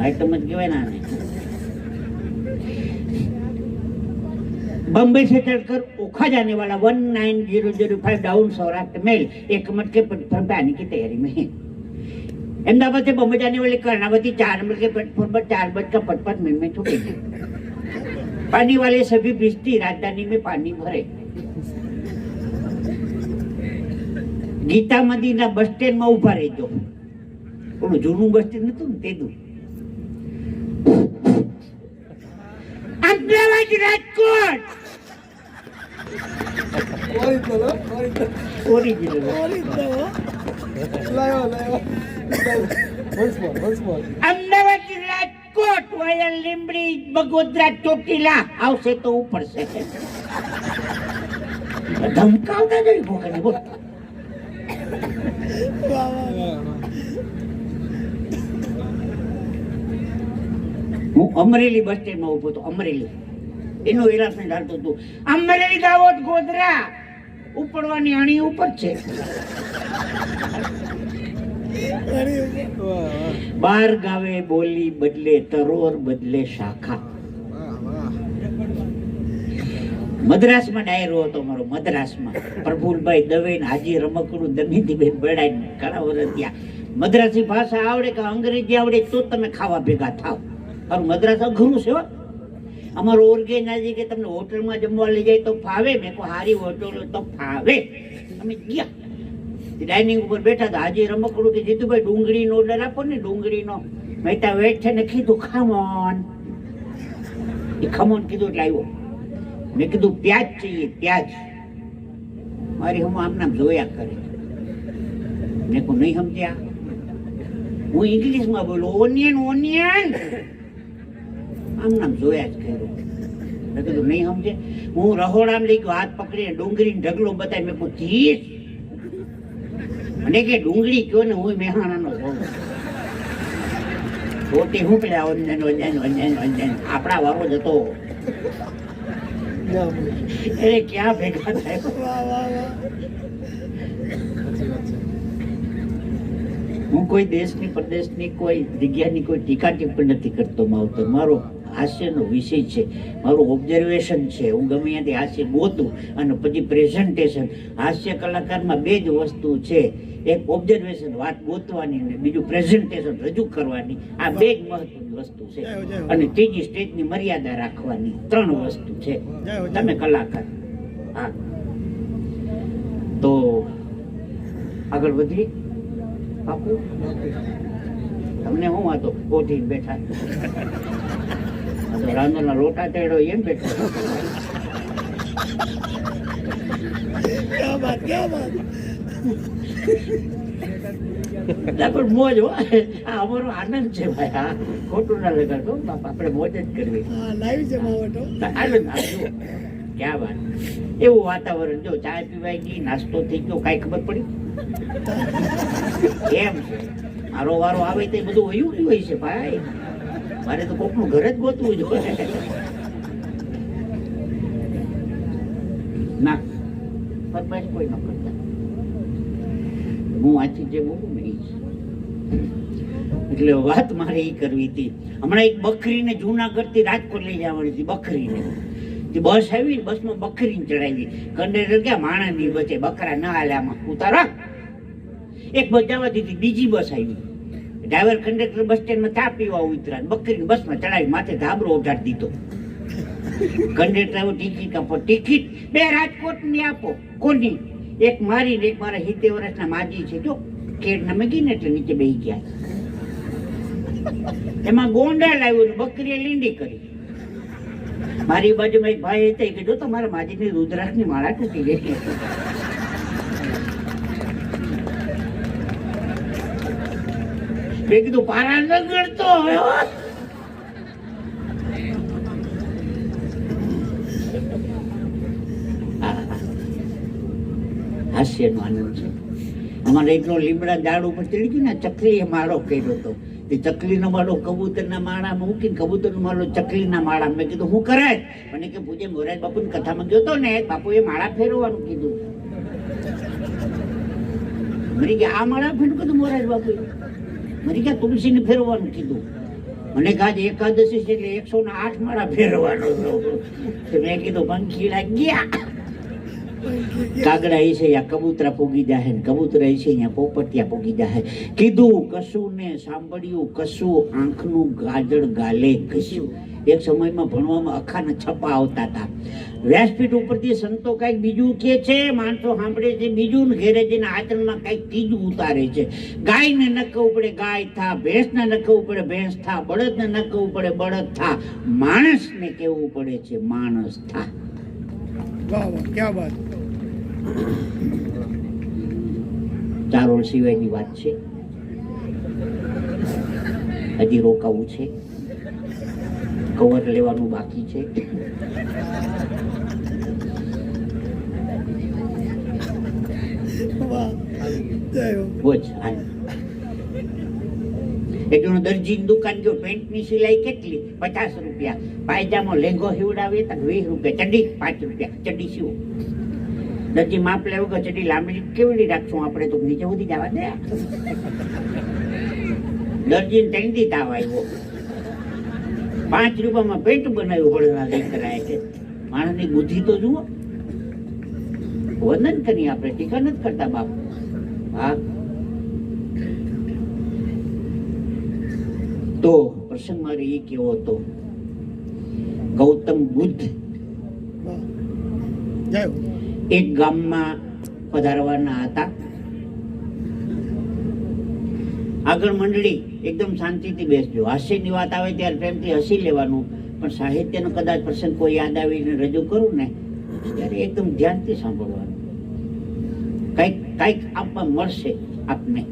आइटम मत गिवाय ना. बम्बई से चढ़कर ओखा जाने वाला 19005 डाउन सौराष्ट्र मेल एक मिनट के प्लेटफॉर्म पे आने की तैयारी में है. अहमदाबाद से बम्बई जाने वाले कर्णावती 4 नंबर के प्लेटफॉर्म पर 4:55 मिनट में छूटेगी. पानी वाले सभी भिजती राजधानी में पानी भरे. गीता मदीना बस स्टेન્ડ માં ઉભા રહેજો. ઓલું જૂનું બસ સ્ટેન્ડ નતું ને તેનું. અમદાવાદ રાજકોટ ઓરિજિનલ અમદાવાદ રાજકોટ વાયા લીંબડી બગોદરા ચોટીલા આવશે તો ઉપર છે. ધમકાવતા જઈ ભોગને બોલ. હું અમરેલી બસ સ્ટેન્ડ માં ઉભો હતો. અમરેલી એનું એલાસમેન્ટ હાલતું હતું, અમરેલી દાહોદ ગોધરા ઉપડવાની અણી ઉપર છે. 12 ગાવે બોલી બદલે તરોર બદલે શાખા. મદ્રાસમાં ડાયરો હતો મારો, મદ્રાસમાં પ્રફુલભાઈ દવે ને હાજી રમકડું દમીતીબેન બડાઈ ઘણા વર્ષ ત્યાં. મદ્રાસી ભાષા આવડે કે અંગ્રેજી આવડે તો તમે ખાવા ભેગા થાવ. અને મદ્રાસ અઘરું છે. અમારો ઓર્ગેનાઇઝર કે તમને હોટલમાં જમવા લઈ જાય તો ફાવે. મેં કોઈ સારી હોટલ તો ફાવે. અમે ગયા, ડાઇનિંગ ઉપર બેઠા હતા. હાજી રમકડું કે જીતુભાઈ ડુંગળીનો ઓર્ડર આપો ને, ડુંગળીનો. મેં ત્યાં વેટ છે ને કીધું ખમોન. એ ખમોન કીધું એટલે આવ્યો. મેં કીધું પ્યાજ चाहिए, પ્યાજ. મારી હું આમ નામ જોયા કરે. મેં કોઈ નહીં સમજ્યા. હું ઇંગ્લિશમાં બોલું, ઓનિયન ઓનિયન. આમ નામ જોયા જ કર્યું. મેં કીધું નહીં સમજે. હું રહોડામાં લઈ ગયો, હાથ પકડીને ડુંગળીનો ઢગલો બતાવી. મેં કોઈ ચીજ મને કે ડુંગળી કયો ને, હું મહેસાણાનો છું. રોટી હું પેલા ઓંજન ઓંજન ઓંજન ઓંજન આપણા વારો જ હતો. એ ક્યાં ભેગા થાય. હું કોઈ દેશની પ્રદેશની કોઈ જગ્યાની કોઈ ટીકા ટિપ્પણી નથી કરતો. માવતર મારો હાસ્યનો વિષય છે, મારું ઓબ્ઝર્વેશન છે. હું ગમે ત્યાંથી હાસ્ય ગોતું અને પછી પ્રેઝન્ટેશન. હાસ્ય કલાકારમાં 2 જ વસ્તુ છે, એક ઓબ્ઝર્વેશન વાત ગોતવાની ને બીજું પ્રેઝન્ટેશન રજૂ કરવાની. આ 2 જ મહત્વની વસ્તુ છે. અને ત્રીજી સ્ટેજની મર્યાદા રાખવાની. 3 વસ્તુ છે. તમે કલાકાર. હા, તો આગળ વધીએ. બાપુ તમને હું વાતો કોઠી બેઠા રાંધોના લોટા તેડો એમ બેઠો. પણ મોજ હો, આ અમારો આનંદ છે ભાઈ. હા, ખોટું ના લગાડતો બાપા, આપણે મોજ જ કરવી. ક્યાં વાત. એવું વાતાવરણ. જો ચા પીવાઈ ગઈ, નાસ્તો થઈ ગયો, કાંઈ ખબર પડી એમ છે. મારો વારો આવે તો બધું વયું હોય છે ભાઈ. મારે તો કોકનું ઘર જ ગોતવું જોઈએ. ના બદમાશ કોઈ ન કરતા. હું આથી જે બોલું ને એટલે વાત મારે એ કરવી હતી. હમણાં એક બકરીને જૂનાગઢથી રાજકોટ લઈ જવાની હતી. બકરીને બસ આવી, બસમાં બકરીને ચડાવી. કંડક્ટર ક્યાં માણસ ની બચે, બકરા ના હાલે આમાં ઉતારો. એક બસ જવા દીધી, બીજી બસ આવી. ડ્રાઈવર કંડક્ટર બસ સ્ટેન્ડમાં ચા પીવા ઉતરા, બકરીને બસમાં ચડાવી, માથે ધાબરો ઉઠાડી દીધો. કંડક્ટર ટિકિટ આપો, ટિકિટ 2 રાજકોટની આપો. કોની? એક મારી ને એક મારા 70 વર્ષના માજી છે જો કેડ નમે ગઈ ને એટલે નીચે બેસી ગયા. એમાં ગોંડા લાવ્યું ને બકરીએ લીંડી કરી. મારી બાજુમાં એક ભાઈ હતા કે જો તમારા માજીની રુદ્રાક્ષની માળા તૂટી ગઈ. મેં કીધું પારા ન ગણતો હવે હાસ્યનો આનંદ છે. અમારે એકલો લીમડા ઝાડ ઉપર ચડી ગયું ને ચકલીએ માળો કર્યો હતો. તે ચકલીનો માળો કબૂતરના માળામાં મૂકીને કબૂતરનો માળો ચકલીના માળા. મેં કીધું હું કરાય? મને કે પૂજ્ય મોરાજ બાપુની કથામાં ગયો હતો ને બાપુએ માળા ફેરવવાનું કીધું. મને કે આ માળા ફેરવું કીધું મોરાજ બાપુએ? મને કે તુલસીને ફેરવવાનું કીધું. મને કે આજે એકાદશી છે એટલે 108 માળા ફેરવવાનો. મેં કીધું પંખીડા ગયા. કાગડા એ છે યા કબૂતરા પોગી જાય ને કબૂતરા એ છે અહીંયા પોપટિયા પોગી જાય. કીધું કશું ને સાંભળ્યું કશું, આંખનું ગાજળ ગાલે ઘસ્યું. એક સમયમાં ભણવામાં અખાના છપ્પા આવતા હતા. વ્યાસપીઠ ઉપરથી સંતો કઈક બીજું કે છે, માણસો સાંભળે છે બીજું, ને ઘેરે જઈને આચરણમાં કઈક ત્રીજું ઉતારે છે. ગાયને નખવું પડે ગાય થા, ભેંસને નખવું પડે ભેંસ થા, બળદને નખવું પડે બળદ થા, માણસને કેવું પડે છે માણસ થા. વાહ વાહ ક્યા બાત. ચારોળ સિવાયની વાત છે. હજી રોકાવું છે, કવર લેવાનું બાકી છે. વાહ જય હો. બોજ એકનો દરજીની દુકાન જો પેન્ટની સિલાઈ કેટલી? 50 રૂપિયા. પાયજામો લેંગો સીવડાવે તો 20 રૂપિયા. ચડ્ડી 5 રૂપિયા. ચડ્ડી સીવો. દરજી માપ લેવું કે ચડ્ડી લાંબી કેવડી રાખશું આપણે તો નીચે સુધી જવા દે. દરજીને તેંડી તાવ આવ્યો. 5 રૂપિયામાં પેન્ટ બનાવ્યું હળવા દીકરાએ કે માણસની બુદ્ધિ તો જુઓ. વંદન કરી આપણે ટીકા નથી કરતા બાપ. હા તો પ્રસંગ મારે એ કેવો હતો. ગૌતમ બુદ્ધ વાહ જય હો. એક ગામમાં પધારવાના હતા. આગળ મંડળી એકદમ શાંતિથી બેસજો. હાસ્યની વાત આવે ત્યારે પ્રેમથી હસી લેવાનું, પણ સાહિત્યનો કદાચ પ્રસંગ કોઈ યાદ આવીને રજૂ કરું ને ત્યારે એકદમ ધ્યાનથી સાંભળવાનું. કઈક આપવા મળશે આપને.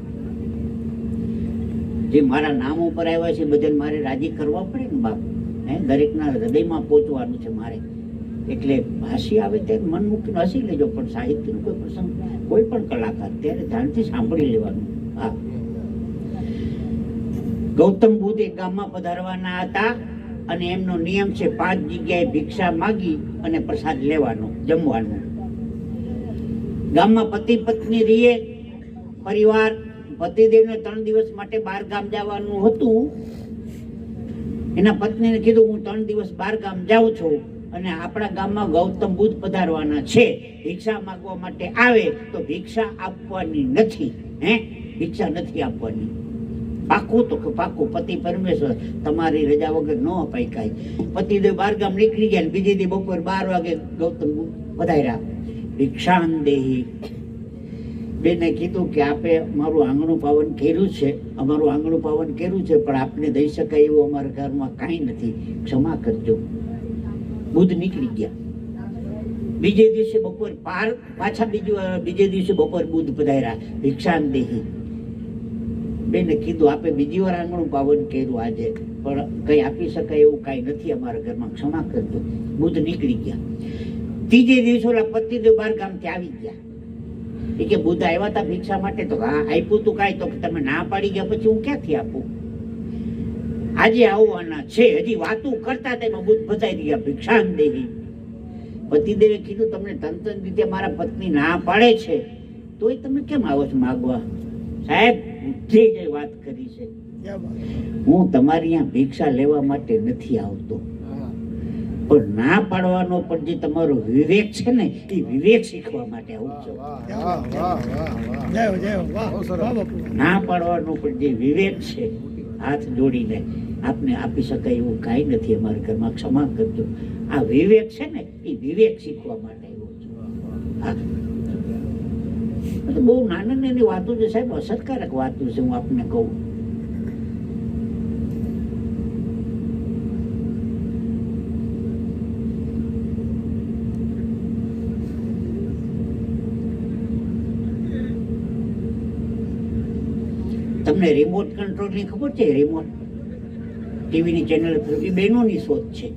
જે મારા નામ ઉપર આવ્યા છે બધાને મારે રાજી કરવા પડે ને બાપ. દરેકના હૃદયમાં પહોંચવાનું છે મારે. એટલે હાસી આવે ત્યારે મન મૂકીને હસી લેજો, પણ સાહિત્યનો કોઈ પ્રસંગ કોઈ પણ કલાકાર ત્યારે ધ્યાનથી સાંભળી લેવાનું. હા ગૌતમ બુદ્ધ એક ગામમાં પધારવાના હતા અને એમનો નિયમ છે 5 જગ્યાએ ભિક્ષા માગી અને પ્રસાદ લેવાનો, જમવાનો. ગામમાં પતિ પત્ની રીએ પરિવાર. પતિદેવને 3 દિવસ માટે 12 ગામ જવાનું હતું. એના પત્નીને કીધું હું 3 દિવસ 12 ગામ જાઉં છું અને આપણા ગામમાં ગૌતમ બુદ્ધ પધારવાના છે, ભિક્ષા માંગવા માટે આવે તો ભિક્ષા આપવાની નથી. ભિક્ષા નથી આપવાની. પાકું તો કે પાકું. પતિ પરમેશ્વર તમારી રજા વગર ન અપાય કાંઈ. પતિદેવ 12 ગામ નીકળી ગયા. બીજે દી બપોર 12 વાગે ગૌતમ બુદ્ધ પધાર્યા. ભિક્ષાન દેહી. બેને કીધું કે આપે મારું આંગણું પાવન કર્યું છે, અમારું આંગણું પાવન કર્યું છે, પણ આપને દઈ શકાય એવું અમારા ઘરમાં કાંઈ નથી, ક્ષમા કરજો. બુદ્ધ નીકળી ગયા. બીજે દિવસે બપોર પાછા બીજે દિવસે બપોર બુદ્ધ પધાર્યા. ભિક્ષાન દેહી. બેને કીધું આપે બીજી વાર આંગણું પાવન કર્યું આજે, પણ કઈ આપી શકાય એવું કાંઈ નથી અમારા ઘરમાં, ક્ષમા કરજો. બુદ્ધ નીકળી ગયા. ત્રીજે દિવસે ઓલા પતિદેવ 12 ગામથી આવી ગયા. એ કે બુદ્ધ આવ્યા હતા ભિક્ષા માટે? તો હા આપ્યું તું કાંઈ? તો તમે ના પાડી ગયા પછી હું ક્યાંથી આપું? આજે આવવાના છે. હજી વાતું કરતા તેમાં બુદ્ધ બતાવી ગયા. ભિક્ષાન દેહી. પતિદેવે કીધું તમને તંત્ર રીતે મારા પત્ની ના પાડે છે તોય તમે કેમ આવો છો માગવા? સાહેબ બુદ્ધે જે વાત કરી છે, હું તમારી અહીંયા ભિક્ષા લેવા માટે નથી આવતો, પણ ના પાડવાનો પણ જે તમારો વિવેક છે ને એ વિવેક શીખવા માટે આવું છું. ના પાડવાનો પણ જે વિવેક છે હાથ જોડીને આપને આપી શકાય એવું કાંઈ નથી અમારા ઘરમાં, ક્ષમા કરજો. આ વિવેક છે ને એ વિવેક શીખવા માટે આવ્યો છું. હા તો બહુ નાની નાની વાતો છે સાહેબ, અસરકારક વાતો છે. હું આપને કહું, તમને રિમોટ કંટ્રોલ ની ખબર છે? રિમોટ ટીવીની ચેનલ એ બહેનોની શોધ છે.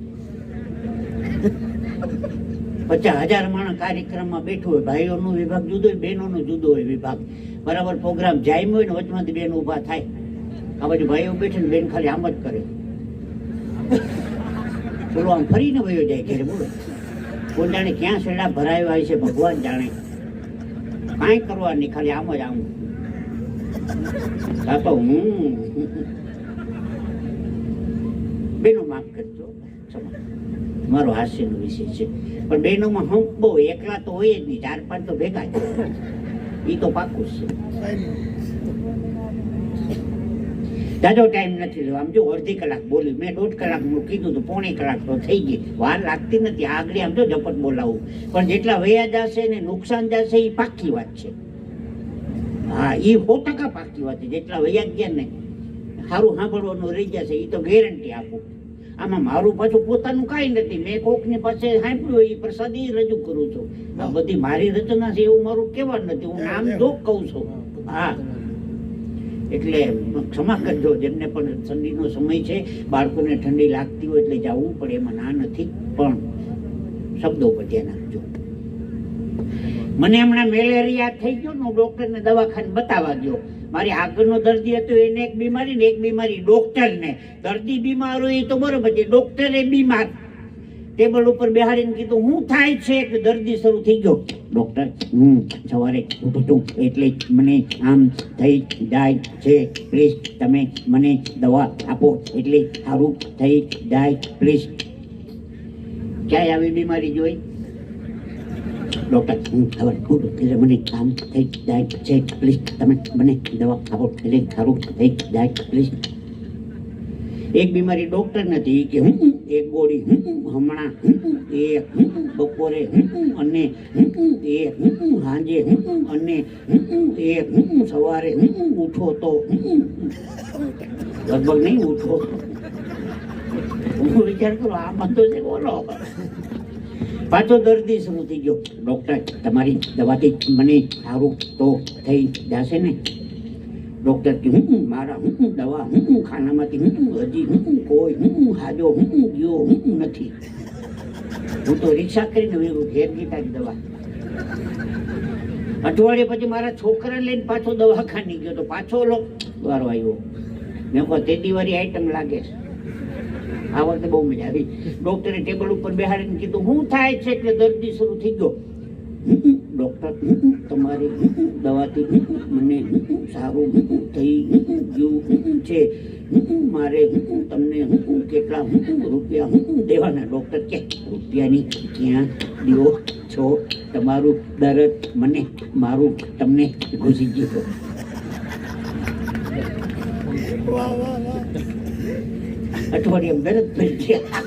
50,000 માણસ કાર્યક્રમમાં બેઠું હોય, ભાઈઓનો વિભાગ જુદો હોય, બહેનોનો જુદો હોય વિભાગ. બરાબર પ્રોગ્રામ જામ્યો હોય ને વચમાંથી બેન ઊભા થાય, આ બાજુ ભાઈઓ બેઠે ને બેન ખાલી આમ જ કરે, પેલો આમ ફરીને વયો જાય ઘેરે. બોલો, કોણ જાણે ક્યાં શેડા ભરાયા હોય છે, ભગવાન જાણે. કાંઈ કરવા નહીં, ખાલી આમ જ આમ. તો હું બેનો માફ કરજો, મારો હાસ્યનો વિષય છે. પણ બહેનોમાં હમ બહુ એકલા તો હોય જ નહીં, 4-5 તો ભેગા જ, એ તો પાકું છે. જાજો ટાઈમ નથી લેવો. આમ જો અડધી કલાક બોલ્યું મેં, 1.5 કલાકનું કીધું તો 1.25 કલાક તો થઈ ગઈ, વાર લાગતી નથી. આગળ આમ તો ઝપટ બોલાવું, પણ જેટલા વયા જશે ને નુકસાન જશે એ પાકી વાત છે. હા, એ 100% પાકી વાત છે. જેટલા વયા ગયા ને સારું સાંભળવાનું રહી જશે, એ તો ગેરંટી આપું. આમાં મારું પાછું પોતાનું કાંઈ નથી. મેં કોકની પાસે સાંભળ્યું એ પ્રસાદી રજૂ કરું છું. આ બધી મારી રચના છે એવું મારું કહેવાનું નથી, હું નામ જોક કહું છું. હા, એટલે ક્ષમા કરજો જેમને પણ ઠંડીનો સમય છે, બાળકોને ઠંડી લાગતી હોય એટલે જવું પડે, એમાં ના નથી. પણ શબ્દો પર ધ્યાન આપજો. મને હમણાં મેલેરિયા થઈ ગયો ને, હું ડોક્ટરને દવાખાને બતાવવા ગયો. મારી આગળનો દર્દી હતો, એને એક બીમારી ને એક બીમારી ડોક્ટરને. દર્દી બીમાર હોય તો બરોબર છે, ડોક્ટરે બીમાર. ટેબલ ઉપર બેહાડીને કીધું હું થાય છે, કે દર્દી શરૂ થઈ ગયો. ડોક્ટર, હું સવારે ઉઠું એટલે મને આમ થઈ જાય છે, પ્લીઝ તમે મને દવા આપો એટલે સારું થઈ જાય પ્લીઝ. ક્યાંય આવી બીમારી જોઈ? ડોક્ટર, હું ખબર ઉઠું એટલે મને આમ થઈ જાય છે, પ્લીઝ તમે મને દવા આપો એટલે સારું થઈ જાય પ્લીઝ. એક બીમારી ડોક્ટર નથી કે એક ગોળી હમણાં, એક બપોરે અને એક સાંજે અને એક સવારે ઉઠો તો લગભગ નહીં ઉઠો. હું વિચાર કરું આ બધો છે. બોલો, પાછો દર્દી શરૂ થઈ ગયો. ડોક્ટર, તમારી દવાથી મને સારું તો થઈ જશે ને? ડોક્ટર કે મારા દવા ખાનામાંથી હજી કોઈ હાજો ગયો નથી. હું તો રિક્ષા કરીને ઘેર ગીતા દવા. અઠવાડિયે પછી મારા છોકરા લઈને પાછો દવાખાને ગયો તો પાછો વારો આવ્યો. મેં કહો તે દિવાળી આઈટમ લાગે છે, આ વખતે બહુ મજા આવી. ડોક્ટરે ટેબલ ઉપર બેહાડીને કીધું હું થાય છે, એટલે દર્દી શરૂ થઈ ગયો. ડોક્ટર, તમારી દવાથી મને સારું થઈ ગયું છે, મારે તમને કેટલા રૂપિયા દેવાના? ડોક્ટર કે રૂપિયાની ક્યાં દો છો, તમારું દર્દ મને, મારું તમને ઘૂસી ગયું. અઠવાડિયે દર્દ થઈ ગયા.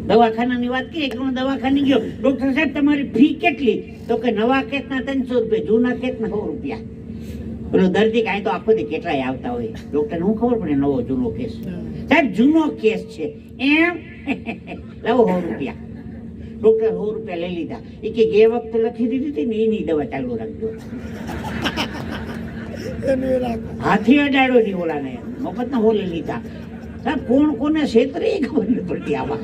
દવાખાનાની વાત કરીએ કે હું દવાખાને ગયો. ડોક્ટર સાહેબ તમારી ફી કેટલી? તો કે નવા કેસના 300 રૂપિયા, જૂના કેસના 100 રૂપિયા. પેલો દર્દી કાંઈ તો આખો દી કેટલાય આવતા હોય. ડોક્ટરને હું ખબર પડે નવો જૂનો કેસ? સાહેબ જૂનો કેસ છે એમ, લાવો 100 રૂપિયા. ડોક્ટર 100 રૂપિયા લઈ લીધા. એ કે એ વખતે લખી દીધી હતી ને એની દવા ચાલુ રાખજો. હાથી અડાડો નહીં ઓલાને, મફતના હોલી લીધા. સાહેબ કોણ કોને છેતરે એ ખબર નથી પડતી આમાં.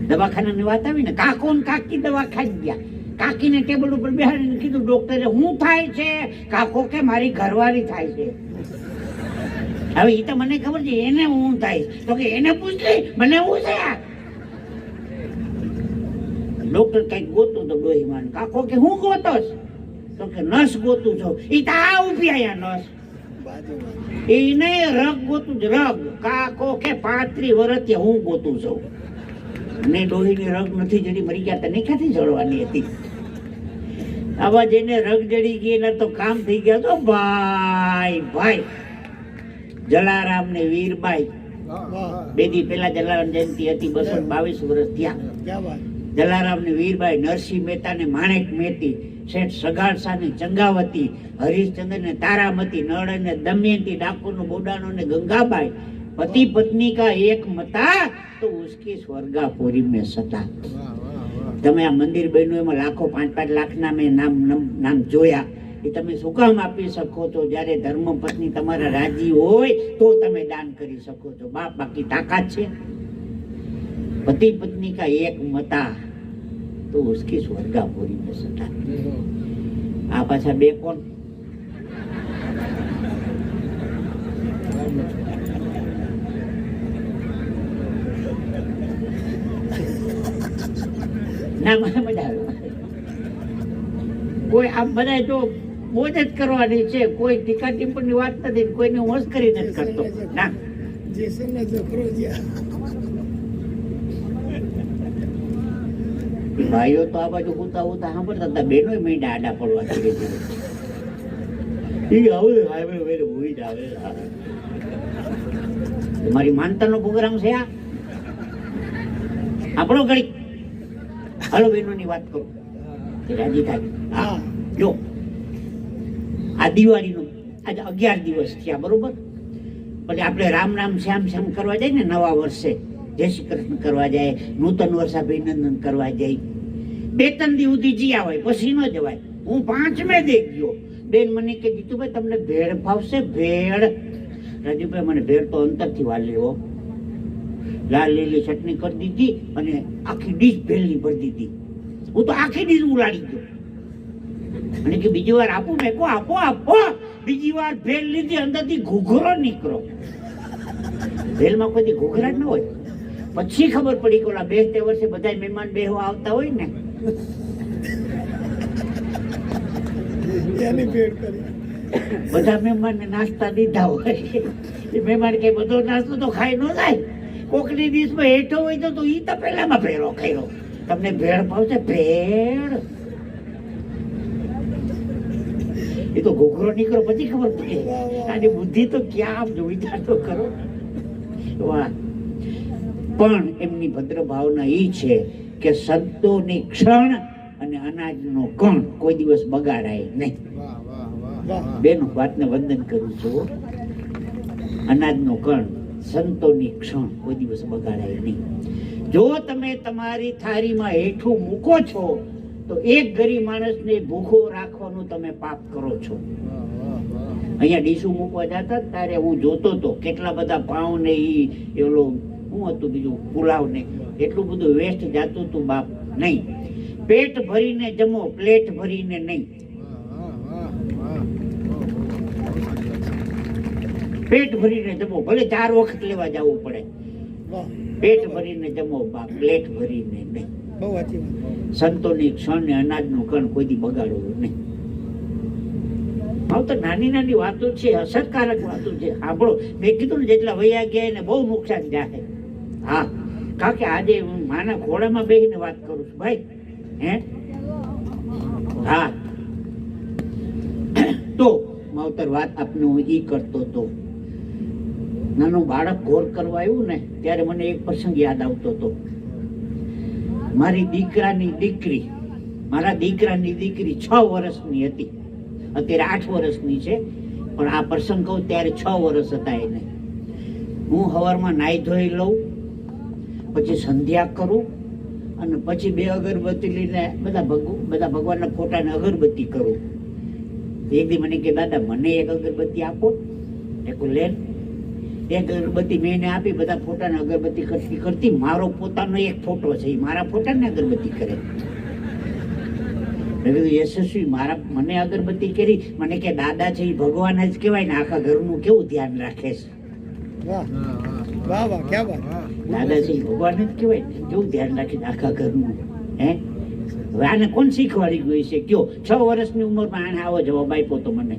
દવાખાનાની વાત આવી ને, કાકો ને કાકી દવા ખાઈ ગયા. કાકીને ટેબલ ઉપર બેહાડીને કીધું ડોક્ટરે હું થાય છે? કાકો કે મારી ઘરવાળી થાય છે. હવે એ તો મને ખબર છે એને હું થાય, તો કે એને પૂછ લે મને હું છે. ડોક્ટર કઈક ગોતું તો ડોહીમાં. કાકો કે હું ગોતોસ? તો કે નસ ગોતું છો. એ તો આ ઉભી આયા નસ, એને રગ ગોતું છે, રગ. કાકો કે 35 વર્ષથી હું ગોતું છું ને ડોહીની રગ નથી જડી, મરી ગયા તને ક્યાંથી જળવાની હતી? આવા જેને રગ જડી ગઈ ને તો કામ થઈ ગયા. તો ભાઈ જલારામ ને વીરબાઈ વાહ બે દી પહેલા જલારામ જયંતિ હતી, 222 વર્ષ થયા. ક્યાં વાત જલારામ ને વીરબાઈ, નરસિંહ મહેતા ને માણેક મહેતી, શેઠ સગાડસા ને ચંગાવતી, હરિશ્ચંદ્ર ને તારામતી, નળ ને દમયંતી, ડાકોર નો બોડાનો ને ગંગાબાઈ, पति पत्नी का एक मता तो उसकी स्वर्गापुरी में सता. તમે આ મંદિર બન્યું એમાં લાખો 5-5 લાખના મેં નામ જોયા. એ તમે શું કામ આપી શકો છો? જ્યારે ધર્મ પત્ની તમારા રાજી હોય તો તમે દાન કરી શકો છો. બાપ બાકી તાકાત છે? पति पत्नी का एक मता तो उसकी स्वर्गापुरी में सता. આ પાછા બે કોણ? ના મને મજા આવે. કોઈ આમ બધા જો મોજ જ કરવાની છે, કોઈ ટીકા ટિપ્પણી વાત નથી, કોઈને મસ્કરી નથી કરતો. ના જેસનના છોકરો જ્યાં ભાઈઓ તો આ બાજુ ઉતા ઉતા સાંભળતા હતા, બહેનો મીંડા આડા પડવા ધીરે ધીરે. આવે વેરે હોઈ જ આવે. મારી માનતાનો પ્રોગ્રામ છે આ આપણો ઘડી. હાલો બહેનોની વાત કરું, રાજી થાય. હા જો આ દિવાળીનું આજે 11 દિવસ થયા, બરોબર? પછી આપણે રામ રામ શ્યામ શ્યામ કરવા જાય ને, નવા વર્ષે જય શ્રી કૃષ્ણ કરવા જાય, નૂતન વર્ષ અભિનંદન કરવા જાય, 2-3 દી સુધી જીયા હોય પછી ન જવાય. હું 5મે દે ગયો. બેન મને કે જીતુભાઈ તમને ભેળ ભાવશે? ભેળ? રાજુભાઈ મને ભેળ તો અંતરથી વાલી હો. લાલ લીલી ચટણી કરી દીધી અને આખી ડીશ ભેળની ભરી દીધી. હું તો આખી ડીશ ઉલાડી ગયો અને કે બીજી વાર આપું? મેં કહો આપો આપો. બીજી વાર ભેળ લીધી, અંદરથી ઘૂઘરો નીકળો. ભેળમાં કોઈ દી ઘૂઘરા ન હોય. પછી ખબર પડી કે ઓલા બેસતે વર્ષે બધા મહેમાન બેહવા આવતા હોય ને, એની ભેટ કરી બધા મહેમાનને નાસ્તા દીધા હોય. એ મહેમાન કે બધો નાસ્તો તો ખાઈ ન જાય, કોકની ડીશમાં હેઠો હોય તો ઈ તો પહેલામાં ભેળો ખાયો. તમને ભેળ ભાવશે? ભેળ? એ તો ઘૂઘરો નીકળો પછી ખબર પડે. આની બુદ્ધિ તો ક્યાં આમ જો વિચાર તો કરો. વાહ! પણ એમની ભદ્ર ભાવના એ છે કે સંતોની ક્ષણ અને અનાજનો કણ કોઈ દિવસ બગાડાય નહીં. બેનો વાતને વંદન કરું છું. અનાજનો કણ, સંતોની ક્ષણ કોઈ દિવસ બગાડાય નહીં. જો તમે તમારી થાળીમાં હેઠું મૂકો છો તો એક ગરીબ માણસને ભૂખો રાખવાનું તમે પાપ કરો છો. અહીંયા ડીશું મૂકવા જતા ત્યારે હું જોતો હતો કેટલા બધા પાઉં ને ઈ ઓલો શું હતું બીજું પુલાવ ને એટલું બધું વેસ્ટ જાતું હતું. બાપ નહીં, પેટ ભરીને જમો, પ્લેટ ભરીને નહીં. પેટ ભરીને જમો, ભલે 4 વખત લેવા જવું પડે. પેટ ભરીને જમો બાપ, પ્લેટ ભરીને નહીં. બહુ સાચી વાત. સંતોની ક્ષણ ને અનાજનું કણ કોઈ દી બગાડવું નહીં. તો નાની નાની વાતો છે, અસરકારક વાતો છે. સાંભળો, મેં કીધું ને જેટલા વૈયા ગયા એને બહુ નુકસાન જાય. હા, કારણ કે આજે હું માના ખોળામાં બેસીને વાત કરું છું ભાઈ. હે હા, તો માવતર વાત આપને હું ઈ કરતો હતો. નાનું બાળક ઘોર કરવા આવ્યું ને ત્યારે મને એક પ્રસંગ યાદ આવતો હતો. મારી દીકરાની દીકરી 6 વર્ષની હતી. અત્યારે 8 વર્ષની છે, પણ આ પ્રસંગ કહું ત્યારે 6 વર્ષ હતા એને. હું સવારમાં નાહી ધોઈ લઉં, પછી સંધ્યા કરું અને પછી 2 અગરબત્તી લઈને બધા ભગવાનના ફોટાને અગરબત્તી કરું. એક દી મને કે દાદા મને એક અગરબત્તી આપો. એક લે, એક અગરબત્તી મેં એને આપી. બધા ફોટાને અગરબત્તી કરતી કરતી મારો પોતાનો એક ફોટો છે, એ મારા ફોટાને અગરબત્તી કરે. મેં કીધું યશસ્વી મને અગરબત્તી કરી. મને કે દાદા છે એ ભગવાન જ કહેવાય ને, આખા ઘરનું કેવું ધ્યાન રાખે છે. વાહ વાહ વાહ, ક્યાં વાત. દાદા છે એ ભગવાન જ કહેવાય ને, કેવું ધ્યાન રાખે છે આખા ઘરનું. હે, હવે આને કોણ શીખવાડી ગયું છે કયો? 6 વર્ષની ઉંમરમાં આને આવો જવાબ આપ્યો તો મને.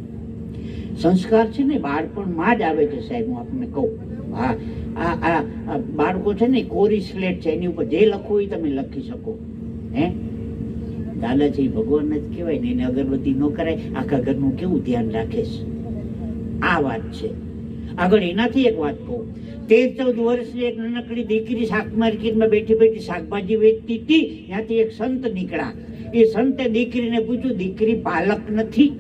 સંસ્કાર છે ને બાળપણમાં જ આવે છે સાહેબ, હું આપને કહું. હા, આ બાળકો છે ને કોરી સ્લેટ છે, એની ઉપર જે લખવું એ તમે લખી શકો. હે, દાદા છે એ ભગવાન જ કહેવાય ને, એને અગરબત્તી ન કરાય, આખા ઘરનું કેવું ધ્યાન રાખે છે. આ વાત છે. આગળ એનાથી એક વાત કહું, 13-14 વર્ષની એક નાનકડી દીકરી શાક માર્કેટમાં બેઠી બેઠી શાકભાજી વેચતી હતી. ત્યાંથી એક સંત નીકળ્યા. એ સંતે દીકરીને પૂછ્યું, દીકરી પાલક નથી?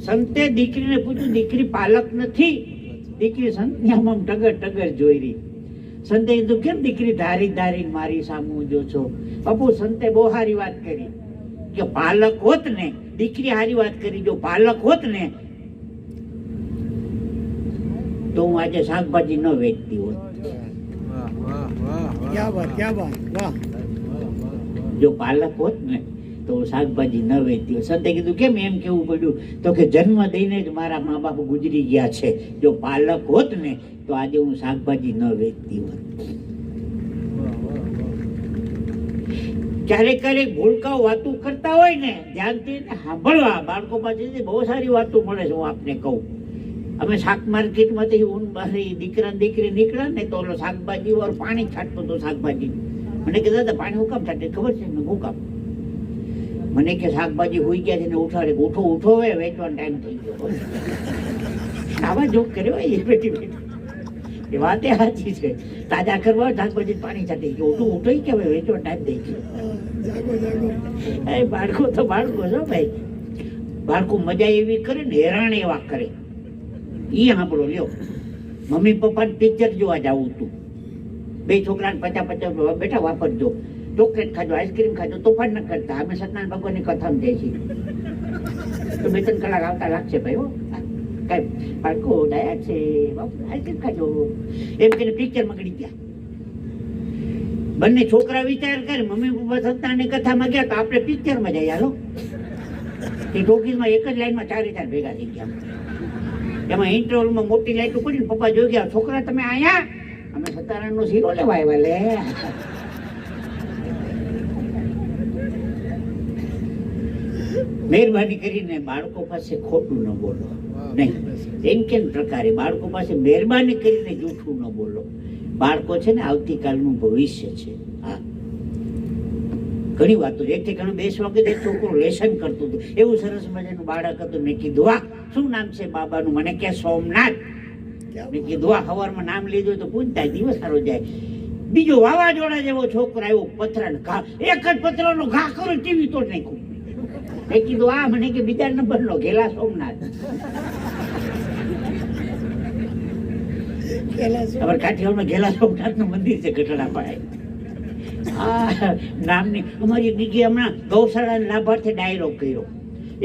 સંતે દીકરીને પૂછ્યું, દીકરી પાલક નથી? દીકરી સંતની આમ ટગર ટગર જોઈ રહી. સંતે કીધું, કેમ દીકરી ધારી ધારી મારી સામું જો છો? બાપુ, સંતે બહુ સારી વાત કરી કે પાલક હોત ને, દીકરી સારી વાત કરી, જો પાલક હોત ને તો હું આજે શાકભાજી ન વેચતી હોત. ક્યા બાત વાહ. જો પાલક હોત ને તો શાકભાજી ન વેચતી હોત. સંતે કીધું, કેમ એમ કેવું પડ્યું? તો કે જન્મ દઈને જ મારા મા બાપ ગુજરી ગયા છે. જો પાલક હોત ને તો આજે હું શાકભાજી ન વેચતી હોત. ક્યારેક ક્યારેક ભૂલકાઓ વાતો કરતા હોય ને, ધ્યાનથી સાંભળવા. બાળકો પાસેથી બહુ સારી વાતો મળે છે, હું આપને કહું. અમે શાક માર્કેટમાંથી દીકરા દીકરી નીકળ્યા ને તો ઓલો શાકભાજી વાળો પાણી છાંટતો હતો શાકભાજી. મને કે દાદા પાણી હું કામ છાંટે? ખબર છે ને હું કામ? મને કે શાકભાજી હોઈ ગયા છે ને ઉઠાડે. ઉઠો ઉઠો હવે વેચવાનો ટાઈમ થઈ ગયો. આવા જોક કર્યો એ બેટી બેટી. એ વાતે સાચી છે. તાજા કરવા શાકભાજી પાણી છાંટી ગયો. ઉઠો ઉઠો કે હવે વેચવાનો ટાઈમ થઈ ગયો. એ બાળકો તો બાળકો છો ભાઈ. બાળકો મજા એવી કરે ને, હેરાન એવા કરે. ઈ સાંભળો લ્યો, મમ્મી પપ્પા પિક્ચર જોવા જવું હતું. 2 છોકરાને 50-50 બેટા વાપરજો, ચોકલેટ ખાજો, આઈસ્ક્રીમ ખાજો, તોફાન ન કરતા. અમે સત્યનારાયણ ભગવાનની કથામાં જઈએ છીએ તો 2-3 કલાક આવતા લાગશે ભાઈ. હો કઈ બાળકો ડાયા છે, આઈસ્ક્રીમ ખાજો એમ કરીને પિક્ચરમાં ગળી ગયા. બંને છોકરા વિચાર કરે, મમ્મી પપ્પા સત્યનારાયણની કથામાં ગયા તો આપણે પિક્ચરમાં જઈએ. હાલો, એ ટોકીઝમાં એક જ લાઈનમાં 4 ભેગા થઈ ગયા. એમાં ઇન્ટરવલમાં મોટી લાઈટો પડી ને પપ્પા જોઈ ગયા, છોકરા તમે આયા? અમે સત્યનારાયણનો શીરો લેવા આવ્યા. લે, મહેરબાની કરીને બાળકો પાસે ખોટું ન બોલો. નહીં, એમ કેમ પ્રકારે બાળકો પાસે મહેરબાની કરીને જૂઠું ન બોલો. બાળકો છે ને આવતીકાલનું ભવિષ્ય છે. હા, ઘણી વાતો. એકથી ઘણું 2 વાગે એક છોકરો લેસન કરતું હતું. એવું સરસ મજાનું બાળક હતું. મેં કીધું, વાહ, શું નામ છે બાબાનું? મને કે સોમનાથ. મેં કીધું, વાહ, સવારમાં નામ લીધું તો પૂછતા દિવસ સારો જાય. બીજો વાવાઝોડા જેવો છોકરો આવ્યો, પથરાનો ઘા, એક જ પથરાનો ઘા કરો, ટીવી તોડ નાખ્યું. મેં કીધું, આ મને કે બીજા નંબરનો ઘેલા સોમનાથ. અમારે કાઠિયાવાડમાં ઘેલા સોમનાથનું મંદિર છે, ગઢડા પાડે. નામની અમારી એક જગ્યાએ હમણાં ગૌશાળાના લાભાર્થે ડાયરો કર્યો.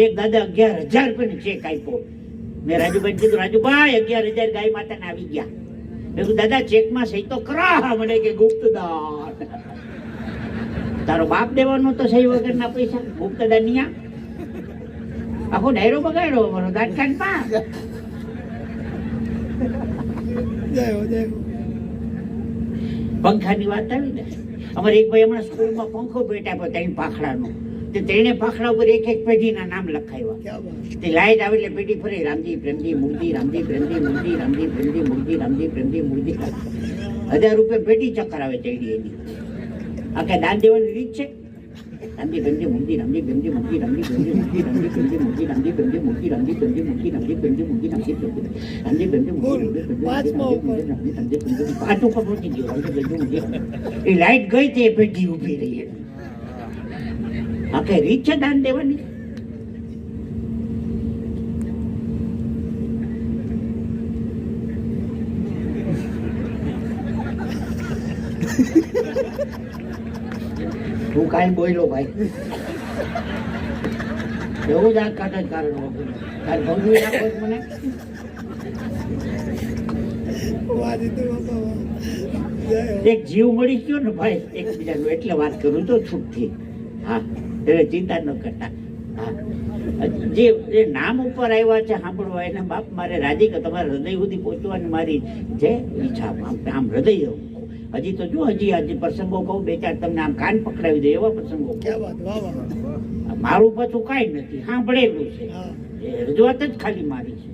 એક દાદા 11,000 રૂપિયાનો ચેક આપ્યો. મેં રાજુભાઈ કીધું, રાજુભાઈ 11,000 ગાય માતાને આવી ગયા. મેં કીધું, દાદા ચેકમાં સહી તો કરા. મને કે ગુપ્તદાન. તારો બાપ દેવાનો તો સહી વગરના પૈસા, ગુપ્તદાન નહીં. આખો ડાયરો બગાડ્યો અમારો દાંતકાંડમાં. પંખાની વાત આવી ને, અમારે એક ભાઈ હમણાં સ્કૂલમાં પંખો ભેટ આપ્યો 3 પાંખડાનો. તે 3 પાંખડા ઉપર એક પેઢીના નામ લખાવ્યા. તે લાઈટ આવે એટલે પેઢી ફરે, રામજી પ્રેમજી મૂર્તિ, રામજી પ્રેમજી મૂર્તિ, રામજી પ્રેમજી મૂર્તિ, રામજી પ્રેમજી મૂર્તિ. 1000 રૂપિયા પેઢી ચક્કર આવે ચડી એની. આ કઈ દાન દેવાની રીત છે? રામજી પ્રેમજી મૂર્તિ, રામજી પ્રેમજી મૂર્તિ, રામજી પ્રેમજી મૂર્તિ, રામજી પ્રેમજી મૂર્તિ, રામજી પ્રેમજી મૂર્તિ, રામજી પ્રેમજી મૂર્તિ, રામજી પ્રેમજી મૂર્તિ, રામજી પ્રેમજી મૂર્તિ. એ લાઈટ ગઈ તે પેઢી ઉભી રહી. આ કઈ રીત છે દાન દેવાની? તું કાંઈ બોલ્યો ભાઈ? એવું જ આ કાઢે કારણ તાર ભંગવી નાખો મને. એક જીવ મળી ગયો ને ભાઈ એકબીજાનો, એટલે વાત કરું તો છૂટથી. હા, એટલે ચિંતા ન કરતા. હા, જે નામ ઉપર આવ્યા છે સાંભળવા એને બાપ મારે રાજી કે તમારા હૃદય સુધી પહોંચવાની મારી જે ઈચ્છા. આમ હૃદય હજી તો જો હજી પ્રસંગો કહું 2-4 તમને આમ કાન પકડાવી દે એવા પ્રસંગો. મારું પાછું કાંઈ નથી, સાંભળેલું છે. રજૂઆત જ ખાલી મારી છે.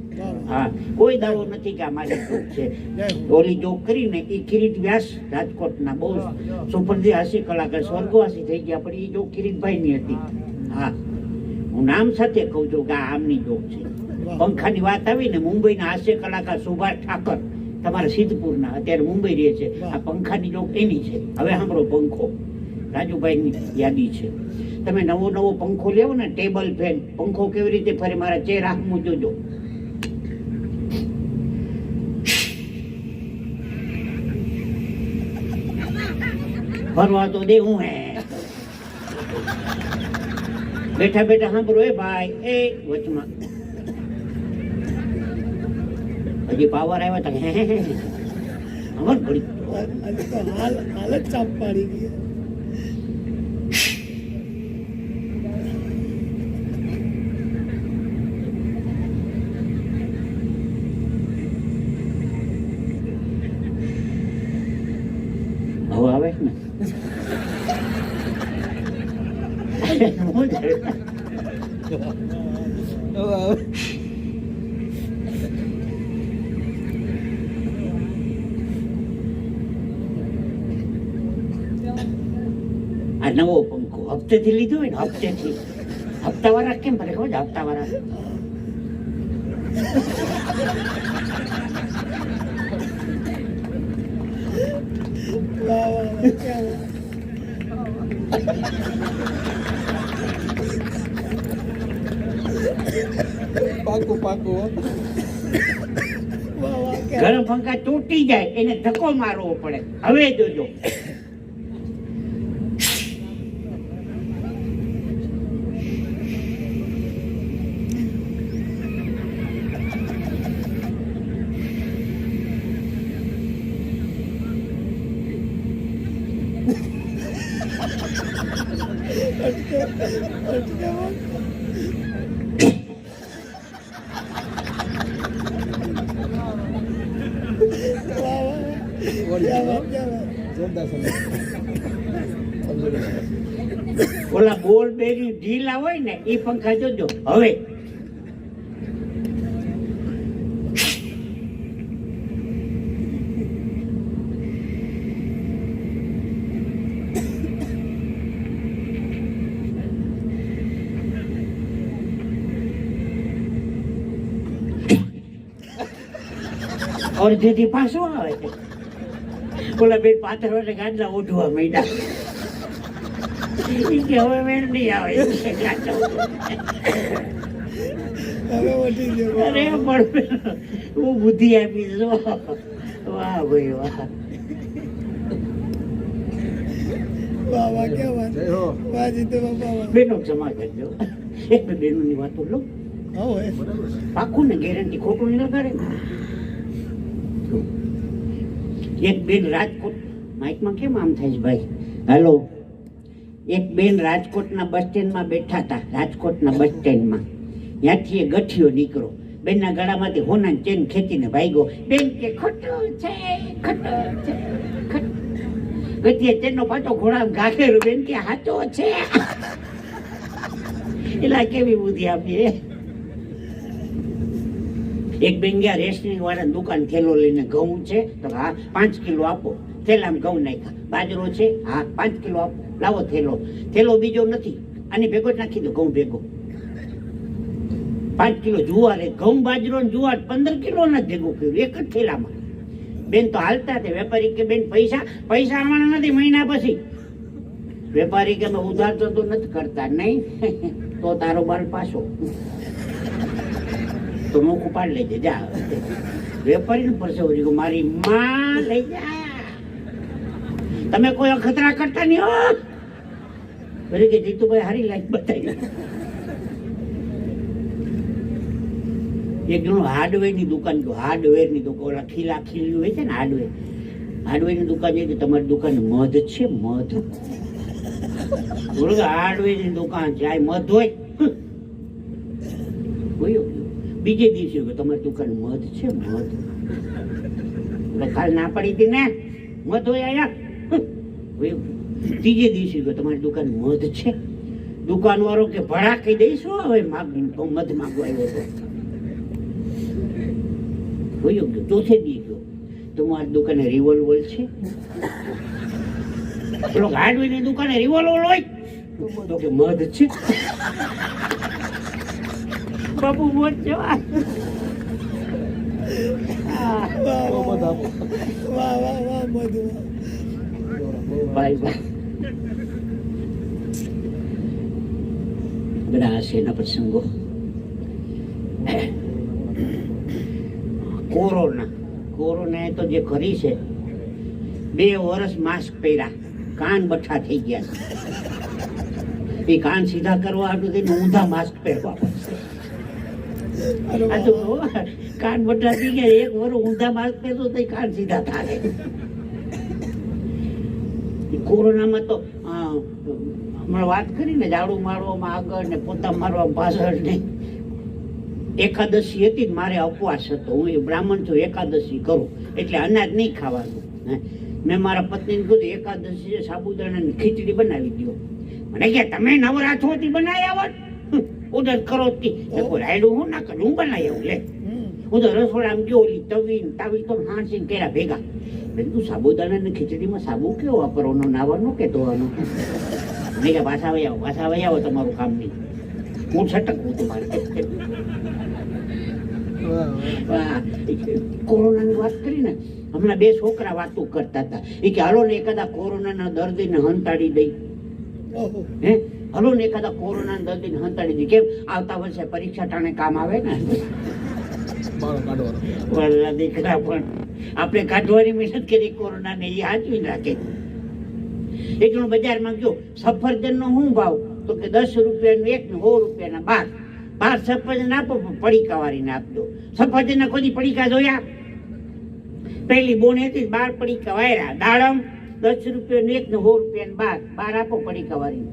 હા, કોઈ દાવો નથી કે આ મારી જોક છે. ઓલી જોક કરીને એ કિરીટ વ્યાસ રાજકોટના બહુ સુપરજી હાસ્ય કલાકાર સ્વર્ગવાસી થઈ ગયા, પણ એ જોક કિરીટભાઈ ની હતી. હા, હું નામ સાથે કહું છું કે આ આમની જોક છે. વાહ. પંખાની વાત આવી ને, મુંબઈના હાસ્ય કલાકાર સુભાષ ઠાકર, તમારા સિદ્ધપુરના, અત્યારે મુંબઈ રહે છે. વાહ. આ પંખાની જોક એની છે. હવે સાંભળો પંખો, રાજુભાઈની યાદી છે. તમે નવો નવો પંખો લેવો ને, ટેબલ ફેન, પંખો કેવી રીતે ફરે મારા ચહેરા હું જોજો. ફરવા તો દે હું હે. બેઠા બેઠા સાંભળો એ ભાઈ, એ વચમાં હજી પાવર આવ્યો તો હે ખબર પડી. આજે તો હાલ જ ચાપ પાડી ગઈ. હવે આવે છે ને. હું થયું? આ નવો પંખો હપ્તેથી લીધો હોય ને, હપ્તેથી. હપ્તાવાળા કેમ ભરે ખબર છે? હપ્તાવાળા વાહ વાહ વાહ, ક્યાં વાત. પાકું પાકું વાહ વાહ, ક્યાં ગરમ પંખા તૂટી જાય એને ધક્કો મારવો પડે. હવે જોજો. અટકે વાત. વાહ વાહ વાહ, ક્યાં વાત, ક્યાં વાત. જોરદાર સમજ. ઓલા બોલ બેરી ઢીલા હોય ને એ પંખા જોજો. હવે અડધેથી પાછો આવે છે. ઓલા બે પાથર એટલે ગાડલા ઓઢવા માંડ્યા. ઈ કે હવે મેળ નહીં આવે. ઈ કે ગાડલા હવે વધી ગયો. અરે પણ હું બુદ્ધિ આપી જો. વાહ ભાઈ વાહ. વાહ વાહ, ક્યાં વાત. જય હો. વાહ જીતુ બાપા વાહ. બેનો ક્ષમા કરજો. એક બે બેનોની વાતો લો. હા હોય. પાકું ને, ગેરંટી ખોટું નહીં લગાડે ને. એક બેન રાજકોટ, માઇકમાં કેમ આમ થાય છે ભાઈ? હેલો. એક બેન રાજકોટના બસ સ્ટેન્ડમાં બેઠા હતા. રાજકોટના બસ સ્ટેન્ડમાં ત્યાંથી એ ગઠિયો નીકળો. બેનના ગળામાંથી હોનાની ચેન ખેંચીને ભાગ્યો. બેન કે ખોટું છે, ખોટું છે, ખોટું. ગઠિયે ચેનનો પાછો ઘોડા ગાખેલું. બેન કે સાચો છે. એલા કેવી બુદ્ધિ આપીએ. એક બેન ગયા રેશનિંગ વાળા દુકાન, થેલો લઈને ઘઉં છે તો હા 5 કિલો આપો. થેલામાં ઘઉં નાખ્યા. બાજરો છે, હા 5 કિલો આપો. લાવો થેલો. થેલો બીજો નથી, આની ભેગો જ નાખી દો ઘઉં ભેગો. 5 કિલો જુવાર, ઘઉં બાજરો ને જુવાર 15 કિલો ના ભેગું કર્યું એક જ થેલામાં. બેન તો હાલતા તે. વેપારી કે બેન પૈસા આવવાના નથી મહિના પછી. વેપારી કે અમે ઉધાર તો નથી કરતા. નહીં તો તારો બાલ પાછો તો નોખું પાડી લેજે જા. વેપારી પરસેવો મારી માં લઈ જા. તમે કોઈ અખતરા કરતા નહીં હો. બરી કે જીતુભાઈ હારી લાઈફ બતાવી. એક જણો હાર્ડવેર ની દુકાન ગયો. હાર્ડવેર ની દુકાન, ઓલા ખીલા ખીલ્યું હોય છે ને હાર્ડવેર. હાર્ડવેર ની દુકાન છે. તમારી દુકાન મધ છે? મધ બોલો. હાર્ડવેર ની દુકાન છે, આ મધ હોય. બીજે દિવસે તમારી દુકાન મધ છે? મધ કાલ ના પડી હતી ને, મધ હોય આયા. ત્રીજે દિવસે તમારી દુકાન મધ છે? દુકાન વાળો કે ભડા કહી દઈશું હવે મધ માંગવા આવ્યો હતો. ચોથે દી ગયો તમારી દુકાને રિવોલ્વર છે? પેલો હાર્ડવેર ની દુકાને રિવોલ્વર હોય તો કે મધ છે. બાપુ મોજ છે વાહ. બહુ બધા વાહ વાહ વાહ મધુ ભાઈ ભાઈ બધા હશે એના પ્રસંગો. કોરોના તો જે કરી છે 2 વર્ષ માસ્ક પહેર્યા, કાન બઠ્ઠા થઈ ગયા. એ કાન સીધા કરવા હાટું થઈને ઊંધા માસ્ક પહેરવા પડશે. આ તો કાન બઠ્ઠા થઈ ગયા, 1 વર્ષ ઊંધા માસ્ક પહેરતો તો કાન સીધા થાય. કોરોનામાં તો હમણાં વાત કરી ને ઝાડુ મારવામાં આગળ ને પોતા મારવા પાછળ ને એકાદશી હતી, મારે ઉપવાસ હતો, હું બ્રાહ્મણ છું, એકાદશી કરું એટલે અનાજ નહીં ખાવાનું. મેં મારા પત્નીને કીધું એકાદશી સાબુદાણાની ખીચડી બનાવી દો. મને કે તમે નવરા છો તી બનાવી આવો, ઓર્ડર કરો તી રાયડું હું ના કરું, હું બનાવી આવું. લે હું તો રસોડામાં ગયો, ઓલી તાવી તો હાંસીને કર્યા ભેગા. મેં તું સાબુદાણાની ખીચડીમાં સાબુ કેવો વાપરવાનો, નાવાનો કે ધોવાનો? મેં કે પાછા વહી આવો તમારું કામ નહીં, હું છટકવું તમારે. કોરોનાની વાત કરી ને, હમણાં 2 છોકરા વાતો કરતા હતા. એ કે હાલો ને એકાદા કોરોનાના દર્દીને હંતાડી દઈ. હે હાલો ને એકાદા કોરોનાના દર્દીને હંતાડી દઈ. કેમ? આવતા વર્ષે પરીક્ષા ટાણે કામ આવે ને. દીકરા પણ આપણે કાઢવાની મહેનત કરી કોરોનાને, એ હાચવી રાખે. એક જણ બજારમાં ગયો, સફરજનનો શું ભાવ? તો કે 10 રૂપિયાનું 1 ને 100 રૂપિયાના 12 સફરજન આપો, પડીકા વાળીને આપજો. સફરજનના કોઈ પડીકા જોયા? પહેલી બોન હતી 12 પડીકા વાળ્યા. દાડમ 10 રૂપિયાનું 1 ને 100 રૂપિયાના 12 આપો પડીકા વાળીને.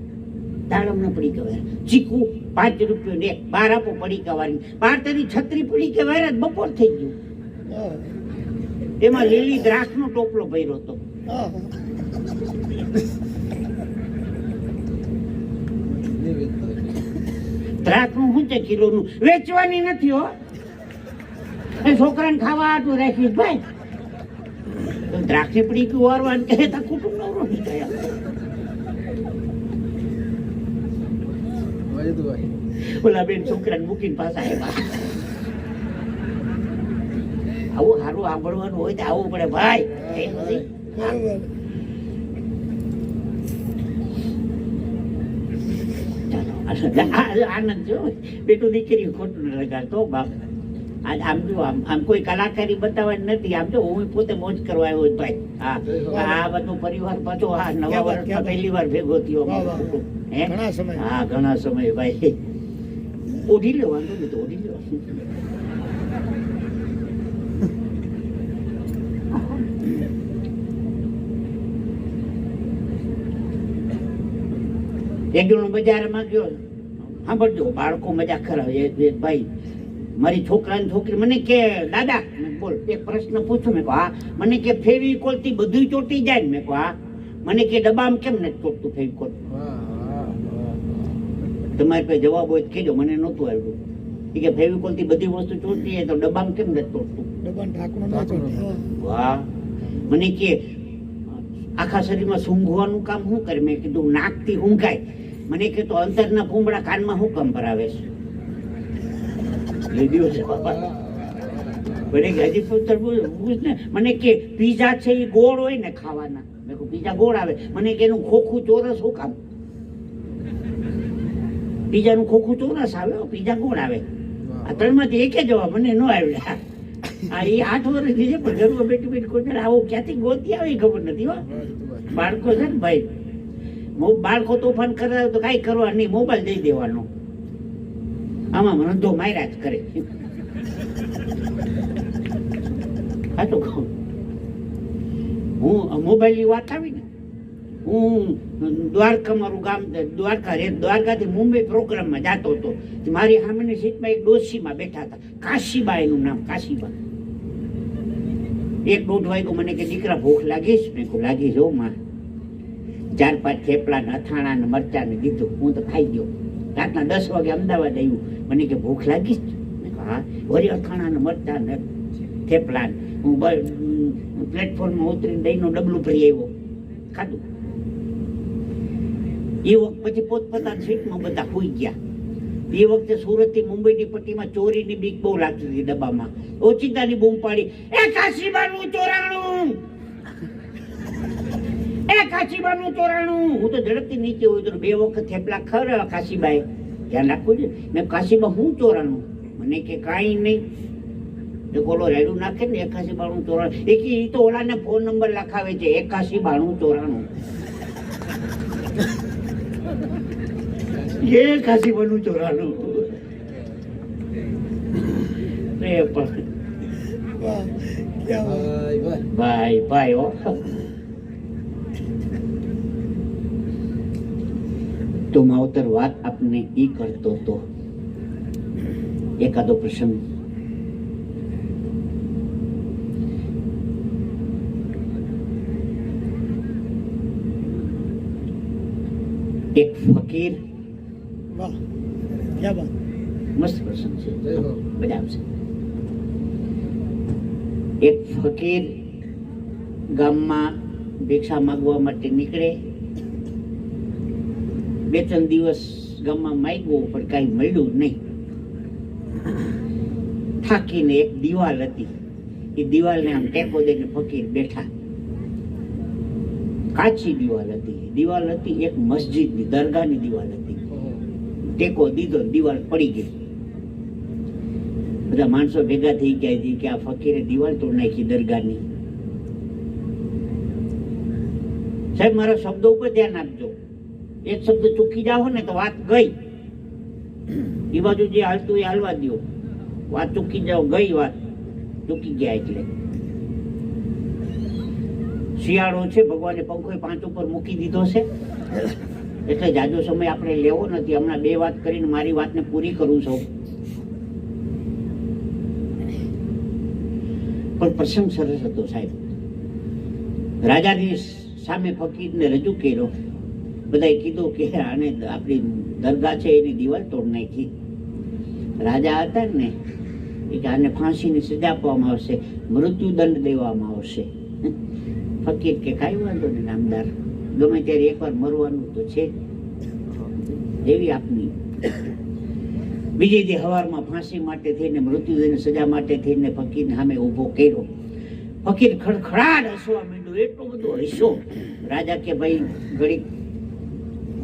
દાડમના પડીકા વાળ્યા. ચીકુ 5 રૂપિયાનું 1, 12 આપો પડીકા વાળીને. 12 36 પડીકા વાળ્યા, બપોર થઈ ગયું. એમાં લીલી દ્રાક્ષનો ટોપલો ભર્યો હતો. દ્રાક્ષનું શું છે કિલોનું? વેચવાની નથી હો, એ છોકરાને ખાવા હાટું રાખી ભાઈ. દ્રાક્ષની પડી વારવાનું કહે તો કુટુંબ નવરો નહીં થયા. ઓલા બેન છોકરાને મૂકીને પાછા આવ્યા. આવું સારું સાંભળવાનું હોય તો આવવું પડે ભાઈ. આનંદ જો બેટું દીકરી ખોટું ન લગાડતો બાપ. આમ જો આમ કોઈ કલાકારી બતાવવાની નથી. આમ જો હું પોતે મોજ કરવા આવ્યો ભાઈ. આ બધું પરિવાર પાછો નવા વર્ષમાં પહેલી વાર ભેગો થયો. હા ઘણા સમય ભાઈ. ઓઢી લો, વાંધો નહીં તો ઓઢી લો. એક જણો બજારમાં ગયો, સાંભળજો બાળકો મજા કરાવે. ભાઈ મારી છોકરાની છોકરી મને કે દાદા, બોલ એક પ્રશ્ન પૂછું. મેં કહું હા. મને કે ફેવિકોલ થી બધું ચોટી જાય ને? મેં કહું હા. મને કે ડબ્બામાં કેમ નથી ચોટતું ફેવિકોલ? તમારી પાસે જવાબ હોય કેજો, મને નહોતું આવ્યું. એ કે ફેવિકોલ થી બધી વસ્તુ ચોટી જાય તો ડબ્બામાં કેમ નથી ચોટતું? વાહ. મને કે આખા શરીરમાં સૂંઘવાનું કામ શું કરે? મેં કીધું નાકથી ઊંઘાય. મને કે તો અંતરના ફૂંબડા કાનમાં શું કામ ભરાવે છે? લીધું છે બાપા. હજી પુત્ર ને મને કે પીઝા છે એ ગોળ હોય ને ખાવાના? મેં કહું પીઝા ગોળ આવે. મને કે એનું ખોખું ચોરસ શું કામ? પીઝાનું ખોખું ચોરસ આવે, પીઝા ગોળ આવે. આ 3માંથી એકે જવાબ મને ન આવ્યા. હા એ 8 વર્ષથી છે પણ ઘરમાં બેઠી બેઠી કોઈ આવું ક્યાંથી ગોતી આવે ખબર નથી. હો બાળકો છે ને ભાઈ, બાળકો તોફાન કરાવે તો કાંઈ કરવા નહીં, મોબાઈલ દઈ દેવાનો. આમાં રંધો માર્યા જ કરે. હા તો કહું હું મોબાઈલની વાત આવી ને, હું દ્વારકા, મારું ગામ દ્વારકાથી મુંબઈ પ્રોગ્રામમાં જતો હતો. મારી સામેની સીટમાં એક ડોશીમાં બેઠા હતા, કાશીબા એનું નામ, કાશીબા. 1-1.5 વાગ્યો. મને કે દીકરા ભૂખ લાગીશ? મેં કહું લાગી જો માં. 4-5 થેપલા ને અથાણા ને મરચા ને દીધું. હું તો ખાઈ ગયો. રાતના 10 વાગે અમદાવાદ આવ્યું. મને કે ભૂખ લાગીશ? મેં કહું હા. વળી અથાણા ને મરચા ને થેપલા. હું પ્લેટફોર્મમાં ઉતરીને દહીંનું ડબલું ભરી આવ્યો, ખાધું. એ વખત પછી પોતપોતાની સીટમાં બધા સૂઈ ગયા. એ વખતે સુરત થી મુંબઈ ની પટ્ટીમાં ચોરીની બીક બહુ લાગતી હતી ડબ્બામાં. ઓચિંતાની બૂમ પાડી, એ કાશીબાનું ચોરાણું, એ કાશીબાનું ચોરાણું. હું તો ઝડપથી નીચે ઉતર્યો. 2 વખત થેપલા ખવડાવ્યા કાશીબાએ. ધ્યાન રાખવું છે. મેં કાશીબા હું ચોરાણું? મને કે કાંઈ નહીં. બોલો રેડું નાખે ને 8192 ચોરાણું. એ તો ઓલાને ફોન નંબર લખાવે છે 8192 ચોરાણું. એ કાશીબાનું ચોરાણું. વાહ ક્યાં ભાઈ ભાઈ હો. તો માવતર વાત આપને ઈ કરતો તો એકાદો પ્રસંગ એક ફકીર. વાહ ક્યાં બાત. મસ્ત પ્રસંગ છે, મજા આવશે. એક ફકીર ગામમાં ભિક્ષા માંગવા માટે નીકળે. 2-3 દિવસ ગામમાં માંગ્યું પણ કાંઈ મળ્યું નહીં. થાકીને એક દિવાલ હતી, એ દિવાલને આમ ટેકો દઈને ફકીર બેઠા. કાચી દિવાલ હતી. દિવાલ હતી એક મસ્જિદની, દરગાહની દિવાલ હતી. ટેકો દીધો, દિવાલ પડી ગઈ. બધા માણસો ભેગા થઈ ગયા છે કે આ ફકીરે દિવાલ તોડ નાખી દરગાહની. સાહેબ મારા શબ્દો ઉપર ધ્યાન આપજો. એક શબ્દ ચૂકી જાઓ ને તો વાત ગઈ. એ બાજુ જે હાલતું એ હાલવા દો. વાત ચૂકી જાઓ, ગઈ વાત, ચૂકી ગયા. એટલે શિયાળો છે, ભગવાને પંખો 5 ઉપર મૂકી દીધો છે, એટલે જાજો સમય આપણે લેવો નથી. હમણાં 2 વાત કરીને મારી વાતને પૂરી કરું છું. પણ પ્રસંગ સરસ હતો સાહેબ. રાજાની સામે ફકીરને રજૂ કર્યો. બધાએ કીધું કે આને આપણી દરગાહ છે એની દિવાલ તોડ નાખી. રાજા હતા ને એ કે આને ફાંસીની સજા આપવામાં આવશે, મૃત્યુદંડ દેવામાં આવશે. ફકીર કે કાંઈ વાંધો નહીં નામદાર, ગમે ત્યારે એકવાર મરવાનું તો છે, એવી આપની. બીજે દી હવારમાં ફાંસી માટે થઈને, મૃત્યુદંડ સજા માટે થઈને ફકીરને સામે ઊભો કર્યો. ફકીર ખડખડાટ હસવા માંડ્યો, એટલો બધો હસ્યો. રાજા કે ભાઈ ઘડીક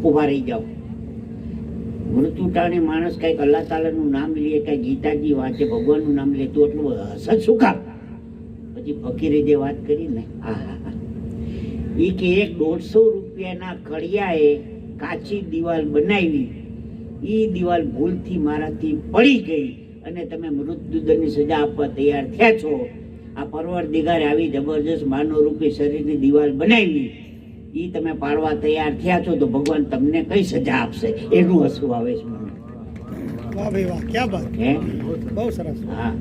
ઉભા રહી જાઓ. મૃત્યુ ટાણે માણસ કઈક અલ્લાહ તાલાનું નામ લે, કઈક ગીતાજી વાંચે, ભગવાનનું નામ લે તો એટલું હસત શું કામ? પછી ફકીરે જે વાત કરી ને, એ કે 150 રૂપિયાના કડિયાએ કાચી દિવાલ બનાવી, એ દિવાલ ભૂલથી મારાથી પડી ગઈ અને તમે મૃત્યુદંડની સજા આપવા તૈયાર થયા છો. આ પરવરદિગારે આવી જબરજસ્ત માનવ રૂપી શરીરની દિવાલ બનાવી, એ તમે પાડવા તૈયાર થયા છો, તો ભગવાન તમને કઈ સજા આપશે? એનું હસવું આવે છે મને. વાહ ભાઈ વાહ ક્યાં બાત. હે બહુ સરસ. હા,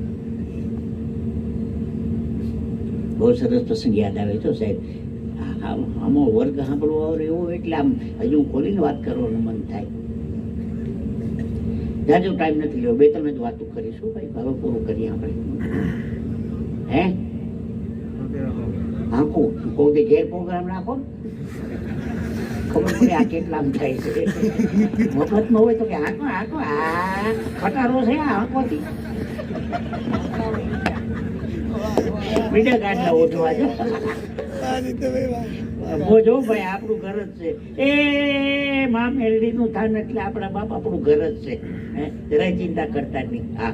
બહુ સરસ પ્રસંગ યાદ આવે છે સાહેબ. આમાં વર્ગ સાંભળવો આવે એવો, એટલે આમ હજુ ખોલીને વાત કરવાનું મન થાય. જાજો ટાઈમ નથી લેવો, 2-3 જ વાતો કરીશું ભાઈ. હવે પૂરું કરીએ આપણે. હે આખું કોઈ દે ઘેર પ્રોગ્રામ રાખો, ખબર પડે આ કેટલામ થાય છે. મફતમાં હોય તો કે આંકો આંકો આ ખટારો છે આ આંકોથી. મીડિયા ગાડલા ઓઢવા જો. બોજો ભાઈ આપણું ઘર જ છે. એ મા મેલડી નું થાન એટલે આપણા બાપ આપણું ઘર જ છે. જરાય ચિંતા કરતા નહીં. હા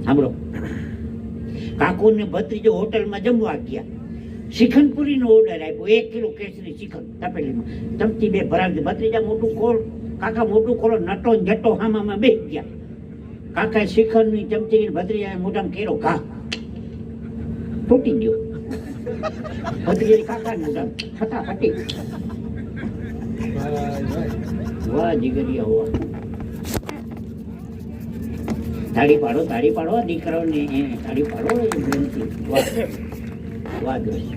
સાંભળો, કાકુ ને ભત્રીજો હોટલમાં જમવા ગયા. શ્રીખંડપુરી નો ઓર્ડર આપ્યો, 1 કિલો કેસરી શ્રીખંડ તપેલીમાં, ચમચી 2 ભરાવી. ભત્રીજા મોટું ખોલ, કાકા મોટું ખોલો. નટો જટો હામામાં બેસી ગયા. કાકાએ શ્રીખંડ ની ચમચી ભત્રીજા મોઢામાં કેરો ઘા તૂટી ગયો. ભત્રીજા કાકા મોઢામાં ફટાફટી. વાહ જીગરિયા હોવા. તાળી પાડો, તાળી પાડો દીકરાઓને, તાળી પાડો. વાહ દોસ્ત,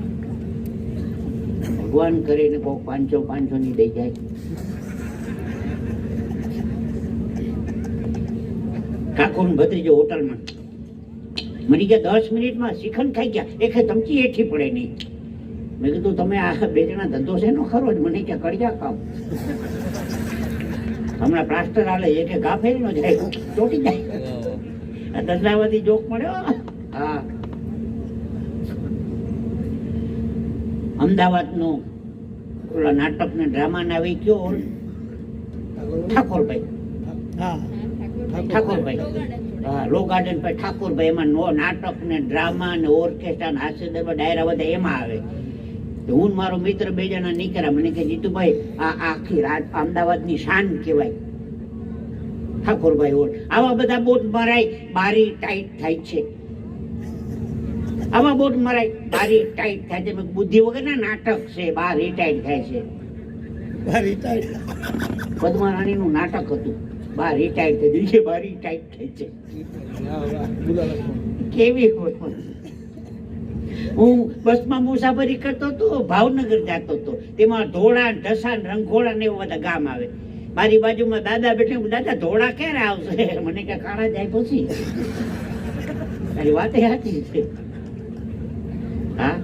ભગવાન કરે ને કોઈ 500 ની દઈ જાય. કાકો ને ભત્રીજો હોટલમાં મરી ગયા. 10 મિનિટમાં શ્રીખંડ ખાઈ ગયા. એક ચમચી એઠી પડે નહીં. મેં કીધું તમે આ 2 જણા ધંધો છે નો ખરો જ? મને ક્યાં કડિયા કામ. હમણાં પ્લાસ્ટર હાલે એક ઘા ફેરી નો જાય ચોટી જાય આ ધંધાવાથી જોક મળ્યો હા અમદાવાદનું ઓલા નાટક ને ડ્રામા ના આવી કયો ઠાકોરભાઈ હા ઠાકોરભાઈ હા લો ગાર્ડન પર ઠાકોરભાઈ એમાં નાટક ને ડ્રામા ને ઓર્કેસ્ટ્રા ને હાસ્ય દરબાર ડાયરા બધા એમાં આવે તો હું ને મારો મિત્ર બે જણા નીકળ્યા મને કે જીતુભાઈ આ આખી રાત અમદાવાદની શાન કહેવાય ઠાકોરભાઈ ઓર આવા બધા બોટ મરાય બારી ટાઈટ થાય છે આવા બોટ મરાય બારી ટાઈટ થાય છે બુદ્ધિ વગરના નાટક છે બારી ટાઈટ થાય છે પદ્મારાણી નું નાટક હતું બાર રિટાયર થઈ ગઈ છે બાર રિટાયર થઈ છે કેવી હોય હું બસમાં મુસાફરી કરતો હતો ભાવનગર જતો હતો તેમાં ધોળા ઢસા રંગોળા ને એવા બધા ગામ આવે મારી બાજુમાં દાદા બેઠે દાદા ધોળા ક્યારે આવશે મને કે કાળા જાય પછી તારી વાત સાચી છે હા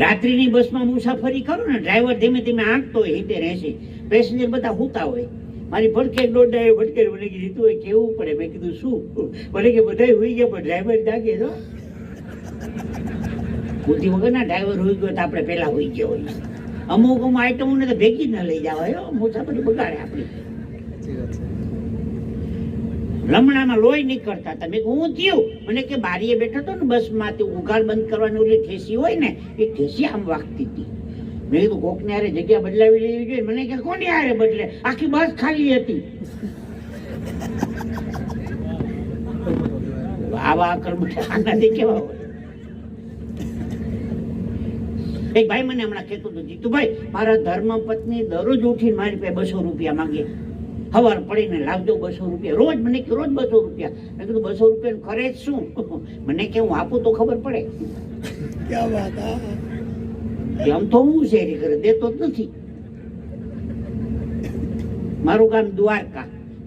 રાત્રિની બસમાં મુસાફરી કરો ને ડ્રાઈવર ધીમે ધીમે આંકતો હોય 70-80 પેસેન્જર બધા હુતા હોય મારી ભડકે દોડાય ભડકે મને કીધું હોય કેવું પડે મેં કીધું શું મને કે બધા હોઈ ગયા પણ ડ્રાઈવર જાગે તો બુદ્ધિ વગરના ડ્રાઈવર હોઈ ગયો તો આપણે પેલા હોઈ ગયા હોય અમુક આઈટમોને તો ભેગી ન લઈ જવાય મુસાફરી બગાડે આપણી લમણામાં લોહી નીકળતા હતા મેં હું થયું મને કે બારીએ બેઠો હતો ને બસ માંથી ઉઘાડ બંધ કરવાની ઓલી ઠેસી હોય ને એ ઠેસી આમ વાગતી હતી મેં કીધું કોકને હારે જગ્યા બદલાવી લેવી જોઈએ મને કે કોની હારે બદલે આખી બસ ખાલી હતી આવા આનાથી કેવા હોય એક ભાઈ મને હમણાં કહેતું હતું જીતુભાઈ મારા ધર્મ પત્ની દરરોજ ઉઠીને મારી પાસે 200 રૂપિયા માંગે સવાર પડીને લાવજો 200 રૂપિયા રોજ મને કે રોજ 200 રૂપિયા મેં કીધું 200 રૂપિયા ખરે જ શું મને કે હું આપું તો ખબર પડે આમ તો હું શેરી કરે દેતો જ નથી મારું ગામ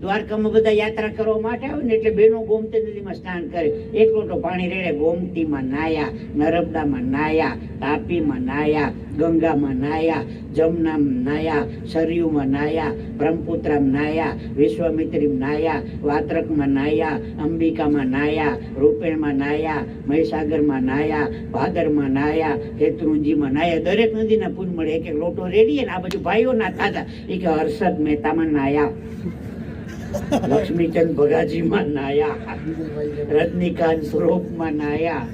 દ્વારકામાં બધા યાત્રા કરવા માટે આવે ને એટલે બેનો ગોમતી નદીમાં સ્નાન કરે એક લોટો પાણી રેડે ગોમતીમાં નાયા નર્મદામાં નાયા તાપીમાં નાયા ગંગામાં નાયા જમનામાં નાયા સરયુમાં નાયા બ્રહ્મપુત્રામાં નાયા વિશ્વામિત્રીમાં નાયા વાત્રકમાં નાયા અંબિકામાં નાયા રૂપેણમાં નાયા મહીસાગરમાં નાયા ભાદરમાં નાયા શેત્રુંજીમાં નાયા દરેક નદીના પૂન મળે એક એક લોટો રેડીએ ને આ બધું ભાઈઓ નાતા હતા એ કે હર્ષદ મહેતામાં નાયા લક્ષ્મીચંદ ભગાજીમાં નાયા રજનીકાંત સ્વરૂપમાં નાયા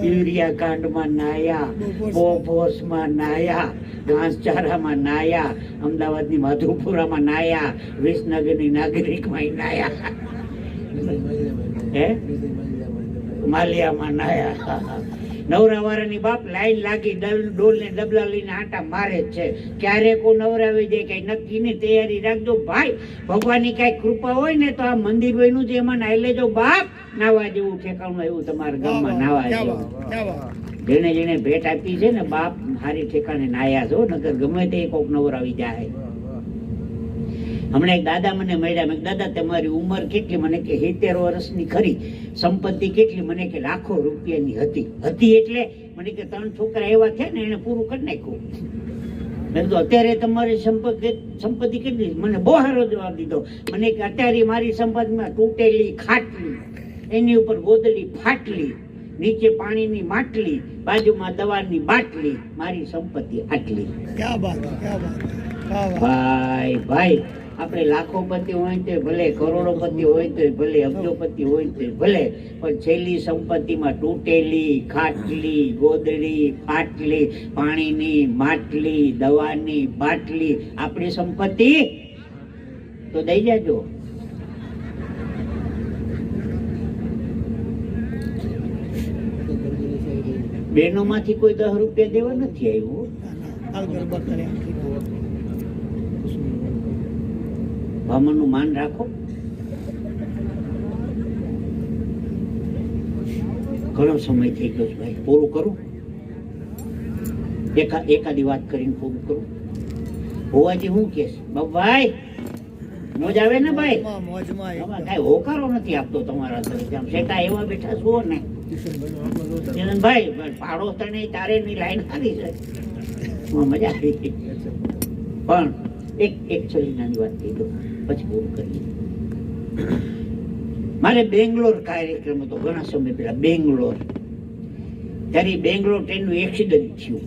યુરિયા કાંડમાં નાયા બોફોર્સમાં નાયા ઘાસચારામાં નાયા અમદાવાદની માધુપુરામાં નાયા વિસનગરની નાગરિકમાં નાયા હે માલિયામાં નાયા નવરાવાળાની બાપ લાઈન લાગી ડોલ ને ડબલા લઈને આટા મારે જ છે ક્યારે કોઈ નવરાવી દે કઈ નક્કી ની તૈયારી રાખજો ભાઈ ભગવાનની કઈ કૃપા હોય ને તો આ મંદિર બન્યું છે એમાં નાઈ લેજો બાપ નાવા જેવું ઠેકાણું આવ્યું તમારા ગામમાં નાવા જેવું જેને જેને ભેટ આપી છે ને બાપ હારી ઠેકાણે નાયા છો નકર ગમે તે કોક નવરાવી જાય હમણાં એક દાદા મને મળ્યા મેં દાદા તમારી ઉંમર કેટલી મને કે 70 વર્ષની ખરી સંપત્તિ કેટલી મને કે લાખો રૂપિયાની હતી એટલે મને કે 3 છોકરા એવા થયા ને એને પૂરું કરી નાખ્યું મેં કીધું અત્યારે તમારી સંપત્તિ કેટલી મને બહુ સારો જવાબ દીધો મને કે અત્યારે મારી સંપત્તિમાં તૂટેલી ખાટલી એની ઉપર ગોદડી ફાટલી નીચે પાણીની માટલી બાજુમાં દવાની બાટલી મારી સંપત્તિ આટલી ભાઈ આપણે લાખોપતિ હોય તો ભલે કરોડોપતિ હોય તો ભલે અબજોપતિ હોય તો ભલે પણ છેલ્લી સંપત્તિમાં તૂટેલી ખાટલી ગોદડી ફાટલી પાણીની માટલી દવાની બાટલી આપણી સંપત્તિ તો દઈ જાજો બહેનો માંથી કોઈ 10 રૂપિયા દેવા નથી આવ્યું બ્રાહ્મણનું માન રાખો ઘણો સમય થઈ ગયો છે ભાઈ પૂરું કરું એકાદી વાત કરીને પૂરું કરું હોવાજી હું કેસ ભાઈ મોજ આવે ને ભાઈ કઈ હોકારો નથી આપતો તમારા તરફ આમ શેઠા એવા બેઠા છો ને ભાઈ પાડો તને તારે ની લાઈન ખાલી છે મજા આવી પણ એક છેલ્લી નાની વાત કહી દો પછી પૂરું કરીએ. મારે બેંગ્લોર કાર્યક્રમ હતો ઘણા સમય પહેલા બેંગ્લોર. ત્યારે બેંગ્લોર ટ્રેનનું એક્સિડન્ટ થયું.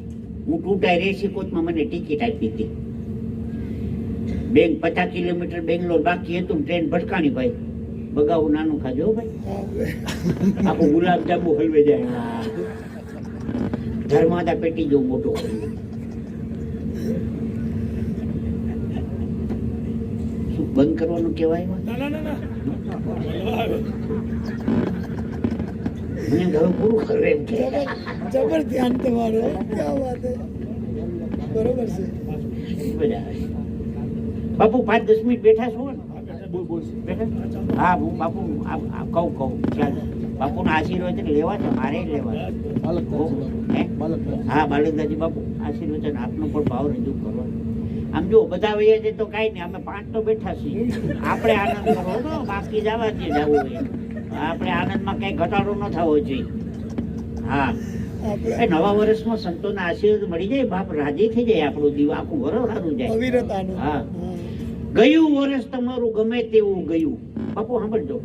હું 2 ટાયર એસી કોચમાં મને ટિકિટ આપી હતી. 50 કિલોમીટર બેંગ્લોર બાકી હતું, ટ્રેન ભટકાણી ભાઈ. બગાવું નાનું ખાજો ભાઈ, આખું ગુલાબ જાંબુ હલવે જાય. ધર્માદા પેટી જેવું મોટું કર્યું. શું બંધ કરવાનું કહેવાય? મને હવે પૂરું કરે એમ છે. જબર ધ્યાન તમારું, ક્યાં વાત હે. બરોબર છે. મજા આવે. બાપુ 5-10 મિનિટ બેઠા છો ને? બેઠા? હા, હું બાપુ કહું ચાલો. બાપુના આશીર્વચન લેવા છે, મારે લેવા. હા, બાલકદાસજી બાપુ આશીર્વચન આપનો પણ ભાવ રજૂ કરવાનો. આમ જો બધા વૈયા છે તો કાંઈ નહીં, અમે 5 તો બેઠા છીએ. આપણે આનંદ કરવો તો બાકી જવા જે જવું હોય. આપણે આનંદમાં કઈ ઘટાડો ન થવો જોઈએ. હા, નવા વર્ષમાં સંતોના આશીર્વાદ મળી જાય, બાપ રાજી થઈ જાય, આપણું દીવ આખું વરસ સારું જાય. હા, ગયું વર્ષ તમારું ગમે તેવું ગયું. બાપુ સાંભળજો,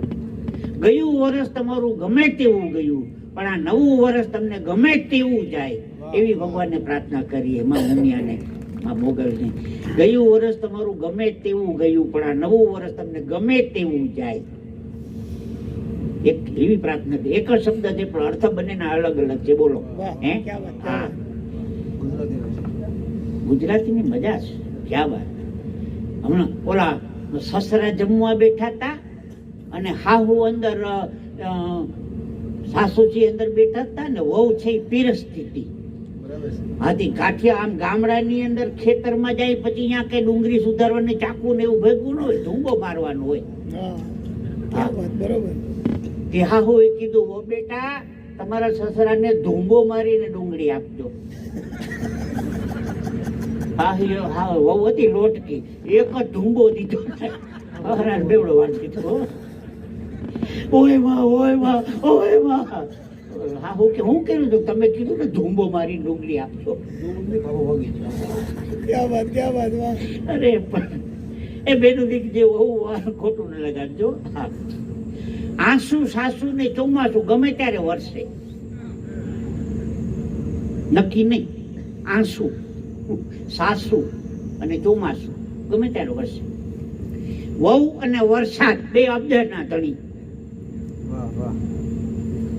ગયું વર્ષ તમારું ગમે તેવું ગયું, પણ આ નવું વર્ષ તમને ગમે તેવું જાય એવી ભગવાનને પ્રાર્થના કરીએ. માં મુનિયાને, માં મોગલને, ગયું વર્ષ તમારું ગમે તેવું ગયું, પણ આ નવું વર્ષ તમને ગમે તેવું જાય. એક એવી પ્રાર્થના છે. એક જ શબ્દ છે પણ અર્થ બંનેના અલગ અલગ છે. બોલો. હે, હા, ગુજરાતીની મજા છે. ક્યાં વાત. હમણાં ઓલા સસરા જમવા બેઠા હતા અને હાહુ અંદર સાસુજી અંદર બેઠા હતા ને વહુ છે પીરસતી હતી. હાથી કાઠિયા આમ ગામડાની અંદર ખેતરમાં જાય પછી અહીંયા કઈ ડુંગળી સુધારવાની ચાકુ ને એવું ભેગું ન હોય, ધૂંબો મારવાનું હોય. બરોબર. તે હાહુએ કીધું, ઓ બેટા તમારા સસરાને ધૂંબો મારીને ડુંગળી આપજો. હા, વહુ હતી લોટકી, એક જ ધૂંબો દીધો, બેવડો વાર દીધો. ઓય માં, ઓય માં, ઓય માં. હા, હું કર્યું હતું? તમે કીધું ને ધૂંબો મારી ડુંગળી આપજો. અરે પણ એ બેનું દીક જે વહુ ખોટું ન લગાડજો. હા, આંસુ સાસુ ને ચોમાસું ગમે ત્યારે વરસે, નક્કી નહીં. આંસુ સાસુ અને ચોમાસું ગમે ત્યારે વરસે. વહુ અને વરસાદ બે અબજના ધણી.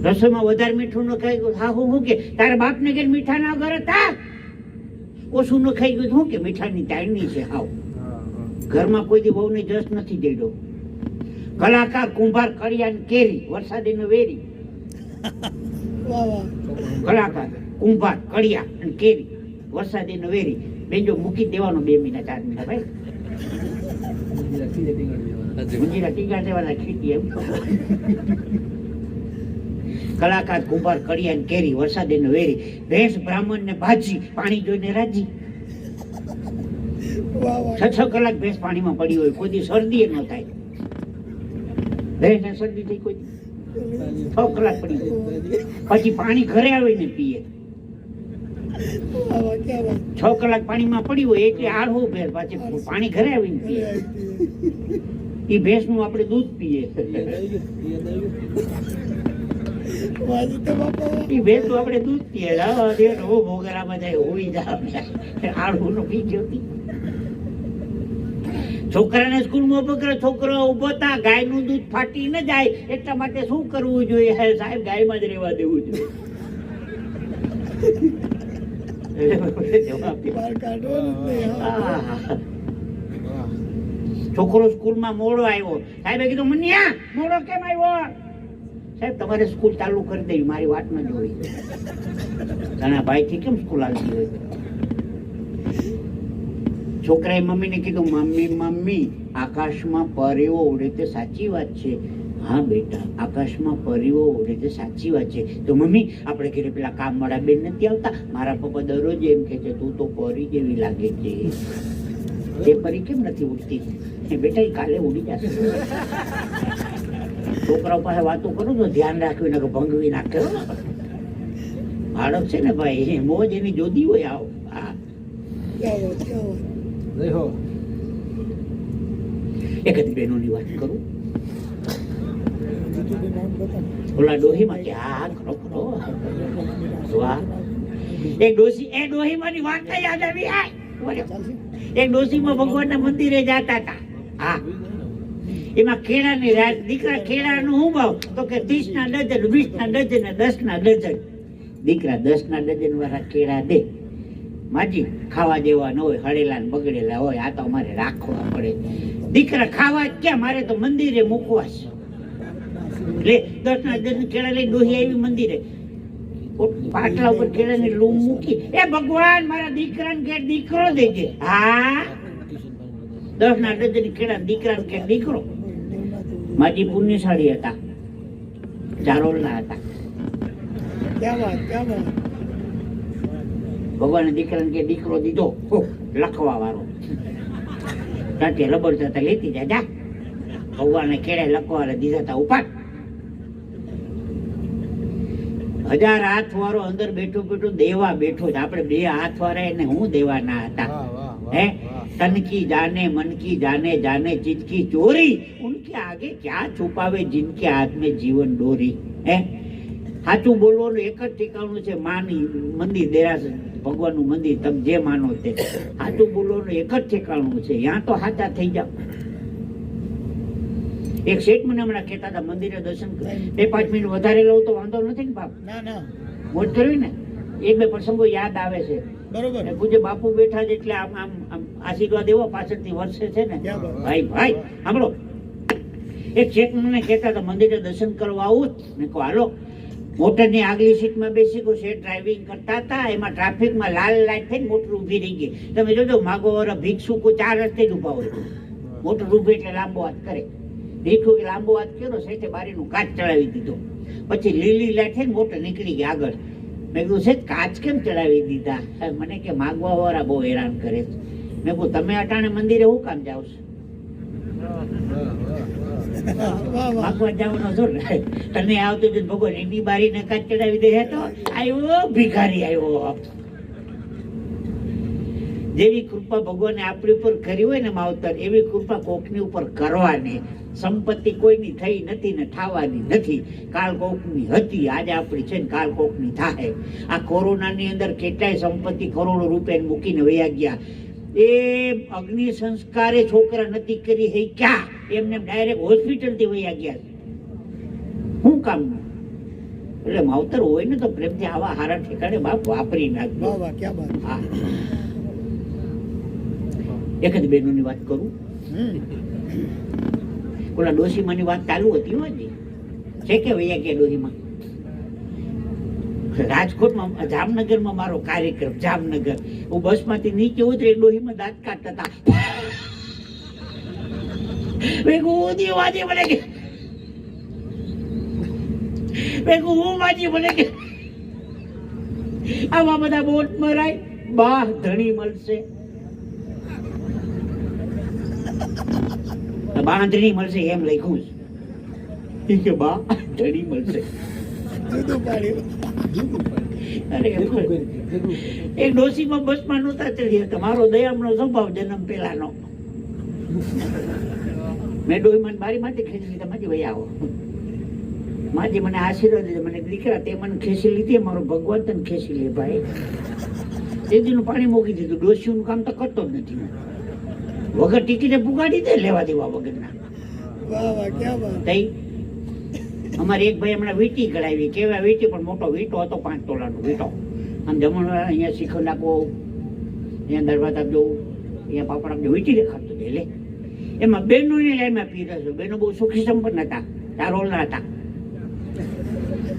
રસોઈમાં વધારે મીઠું ન ખાઈ ગયું, હા હું કે તારા બાપ ને કે મીઠા ના ઘર હતા, ઓછું ન ખાઈ ગયું શું કે મીઠાની ટાઈમની છે. હાવ ઘરમાં કોઈ દી વહુને જસ નથી દેડો. કલાકાર કુંભાર કડિયા કેરી વરસાદી નો વેરી. કલાકાર કુંભાર કડિયા અને કેરી વરસાદી નો વેરી. બેજો મૂકી દેવાનો 2 મહિના 4 મહિના ભાઈ. મંજીરા ટીકા દેવાના ખીટી એમ. કલાકાર કુંભાર કડિયા ને કેરી વરસાદી નો વેરી. ભેંસ બ્રાહ્મણ ને ભાજી પાણી જોઈને રાજી. 6 કલાક ભેંસ પાણીમાં પડી હોય, કોઈ દી શરદી ન થાય. ભેંસ ને શરદી થઈ કોઈ 6 કલાક પડી ગઈ, પછી પાણી ઘરે આવીને પીએ. 6 કલાક પાણીમાં પડી હોય એટલે આળહું ભેર, પાછી પાણી ઘરે આવીને પીએ. એ ભેંસ નું આપણે દૂધ પીએ. એ ભેંસ નું આપણે દૂધ પીએ. ભોગરા બધા હોઈ જાય આળહું નો પી ગયો. છોકરાને સ્કૂલમાં પકડે, છોકરો ઉભો હતા, ગાય નું દૂધ ફાટી ન જાય એટલા માટે શું કરવું જોઈએ? સાહેબ ગાયમાં જ રહેવા દેવું જોઈએ. છોકરો સ્કૂલમાં મોડો આવ્યો, સાહેબે કીધું મનિયા મોડો કેમ આવ્યો? સાહેબ તમારે સ્કૂલ ચાલુ કરી દેવી, મારી વાત ન જોઈ. ઘણા ભાઈ થી કેમ સ્કૂલ આવતી હોય? છોકરાએ મમ્મીને કીધું, મમ્મી આકાશમાં પરીઓ ઉડે તે સાચી વાત છે. હા બેટા, આકાશમાં પરીઓ ઉડે તે સાચી વાત છે. તો મમ્મી આપણે ઘરે પેલા કામવાળા બેન નથી આવતા, મારા પપ્પા દરરોજ એમ કે છે તું તો પરી જેવી લાગે છે. એ પરી કેમ નથી ઉડતી? બેટા એ કાલે ઉડી જશે. છોકરાઓ પાસે વાતો કરું તો ધ્યાન રાખ્યું ને ભંગવી નાખે. બાળક છે ને ભાઈ, મોજ એની જોદી હોય. આવો હા એક જ બહેનોની વાત કરું. જીતુભાઈ નામ બતાવો. ઓલા ડોહીમાં કે હા ખરો ખરો વાહ. એક ડોસી એ ડોહીમાંની વાત યાદ આવી. ચાલશે? એક ડોસીમાં ભગવાનના મંદિરે જતા હતા. હા, એમાં કેળાની રાત. દીકરા કેળાનો શું ભાવ? તો કે 30 ના ડઝન, 20 ના ડઝન ને 10 ના ડઝન. દીકરા 10 ના ડઝન વાળા કેળા દે. માજી ખાવા દેવા ન હોય, હળેલા ને બગડેલા હોય, આ તો અમારે રાખવા પડે. દીકરા ખાવા જ ક્યાં, મારે તો મંદિરે મૂકવા છે. લે 10 ના ડઝન કેળા લઈ ડોહી આવી મંદિરે. પાટલા ઉપર કેળાની લૂમ મૂકી, એ ભગવાન મારા દીકરાને કે દીકરો દેજે. હા, 10 ના ડઝન કેળા દીકરાને કે દીકરો. માજી પુણ્યશાળી હતા, ચારોલના હતા. ક્યાં વાત, ક્યાં વાત. ભગવાને દીકરાને કે દીકરો દીધો. લખવા વાળો ત્યાંથી રબર થતા લેતી જા જા. ભગવાને કેળે લખવા દીધા હતા ઉપાડ. 1000 હાથ વાળો અંદર બેઠો બેઠો દેવા બેઠો જ. આપણે 2 હાથ વાળા એને હું દેવાના હતા. હે, તન કી જાને મન કી જાને, જાને ચીજ કી ચોરી, ઉનકે આગે ક્યાં છુપાવે જિનકે હાથ में જીવન ડોરી. હે, સાચું બોલવાનું એક જ ઠેકાણું છે. માની મંદિર, દેરાસર, ભગવાનનું મંદિર, તમે જે માનો તે. સાચું બોલવાનું એક જ ઠેકાણું છે. ત્યાં તો સાચા થઈ જાવ. એક શેઠ મને હમણાં કહેતા હતા, મંદિરે દર્શન 2-5 મિનિટ વધારે લઉં તો વાંધો નથી ને બાપ? ના ના, મોજ કરવી ને. 1-2 પ્રસંગો યાદ આવે છે. બરોબર. અને પૂજ્ય બાપુ બેઠા છે એટલે આમ આમ આમ આશીર્વાદ એવો પાછળથી વર્ષે છે ને. ક્યાં વાત. ભાઈ ભાઈ સાંભળો, એક શેઠ મને કહેતા હતા મંદિરે દર્શન કરવા આવું જ. મેં કહું હાલો. મોટરની આગલી સીટમાં બેસી ગયો. શેઠ ડ્રાઇવિંગ કરતા હતા. એમાં ટ્રાફિકમાં લાલ લાઈટ થઈને મોટર ઊભી રહી ગઈ. તમે જોજો, માગો વાળા ભિક્ષુકો 4 રસ્તે જ ઊભા હોય. મોટર ઊભી એટલે લાંબો હાથ કરે. ભીખુ કે લાંબો હાથ કર્યો. શેઠે બારીનું કાચ ચડાવી દીધો. પછી લીલી લાઈટ થઈને મોટર નીકળી ગઈ આગળ. મેં કીધું શેઠ કાચ કેમ ચડાવી દીધા? મને કે માગવા વાળા બહુ હેરાન કરે છે. મેં કહું તમે અટાણે મંદિરે શું કામ જાવ છો? વાહ વાહ. માગવા જવાનો છો ને? તને આવતું જ ભગવાન એની બારીને કાચ ચડાવી દે. તો આવ્યો ભિખારી આવ્યો. જેવી કૃપા ભગવાને આપણી ઉપર કરી હોય ને માવતર, એવી કૃપા કોકની ઉપર કરવાની. સંપત્તિ કોઈની થઈ નથી ને થવાની નથી. કાલ કોકની હતી, આજે આપણી છે ને કાલ કોકની થાય. આ કોરોનાની અંદર કેટલાય સંપત્તિ કરોડો રૂપિયા મૂકીને વયા ગયા. એ અગ્નિ સંસ્કારે છોકરા નથી કરી હે ક્યાં, એમને ડાયરેક્ટ હોસ્પિટલ થી વયા ગયા. શું કામ? એટલે માવતર હોય ને તો પ્રેમથી આવા હારા ઠેકાણે બાપ વાપરી નાખજો. વાહ વાહ, ક્યાં વાત. હા, એક જ બહેનોની વાત કરું. ઓલા ડોસીમાની વાત ચાલુ હતી હોય છે કે વૈયા કે ડોસીમાં. રાજકોટમાં, જામનગરમાં મારો કાર્યક્રમ. જામનગર હું બસમાંથી નીચે ઉતરી, ડોહીમાં દાંત કાઢતા હતા. હું વાજી મને કે આવા બધા બોટ મરાય, બા ધણી મળશે, બાંધણી મળશે એમ લખ્યું છે કે બા ધણી મળશે. જુદું પાડ્યું. અરે એક ડોસીમાં બસમાં નહોતા ચડી હતા. મારો દયામનો સ્વભાવ જન્મ પેલાનો. મેં ડોહીમાં બારીમાંથી ખેંચી લીધા. માજી ભાઈ આવો. માજી મને આશીર્વાદ દીધો. મને દીકરા તે મને ખેંચી લીધી, મારો ભગવાન તને ખેંચી લે ભાઈ. તેજીનું પાણી મૂકી દીધું. ડોસીનું કામ તો કરતો જ નથી. વગર ટિકિટે પુગાડી દે, લેવા દેવા વગરના. વાહ વાહ, ક્યાં વાત. તઈ અમારે એક ભાઈ હમણાં વીંટી કઢાવી. કેવા વીંટી? પણ મોટો વીંટો હતો, 5 તોલાનો વીંટો. આમ જમણવાર અહીંયા શિખંડ આપો, અહીંયા દરવાજ આપજો, અહીંયા પાપડ આપજો. વીંટી દેખાડતો લે. એમાં બહેનોની લાઈનમાં પીરસ્યો. બહેનો બહુ સુખી સંપન્ન હતા, ચારોલના હતા.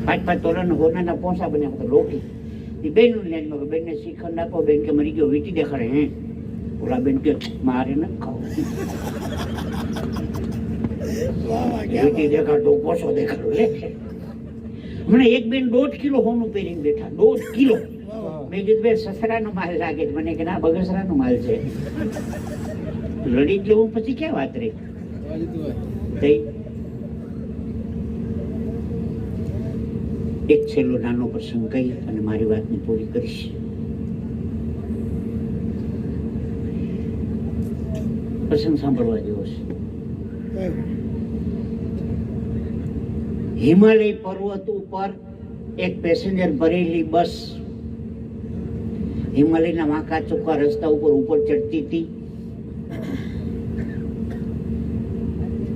5 તોલાના હોનાના પોસા બન્યા હતા, રોટી. એ બહેનોની લાઈનમાં બેનને શિખંડ આપો. બેન કે મરી ગયો, વીંટી દેખાડે. હે ઓલા બેન કે મારે નથી ખાવું. વાહ વાહ, ક્યાં વીંટી દેખાડતો, પોસો દેખાડો લે. હમણાં એક બેન 1.5 કિલો હોનું પહેરીને બેઠા. 1.5 કિલો. મેં કીધું બેન સસરાનો માલ લાગે છે. મને કે ના, બગસરાનો માલ છે. લડી જ લેવું પછી ક્યાં વાત રહી. એક છેલ્લો નાનો પ્રસંગ કહી અને મારી વાતને પૂરી કરીશ. પ્રસંગ સાંભળવા જેવો છે. હિમાલય પર્વત ઉપર એક પેસેન્જર ભરેલી બસ હિમાલયના વાંકા ચોખ્ખા રસ્તા ઉપર ચડતી હતી.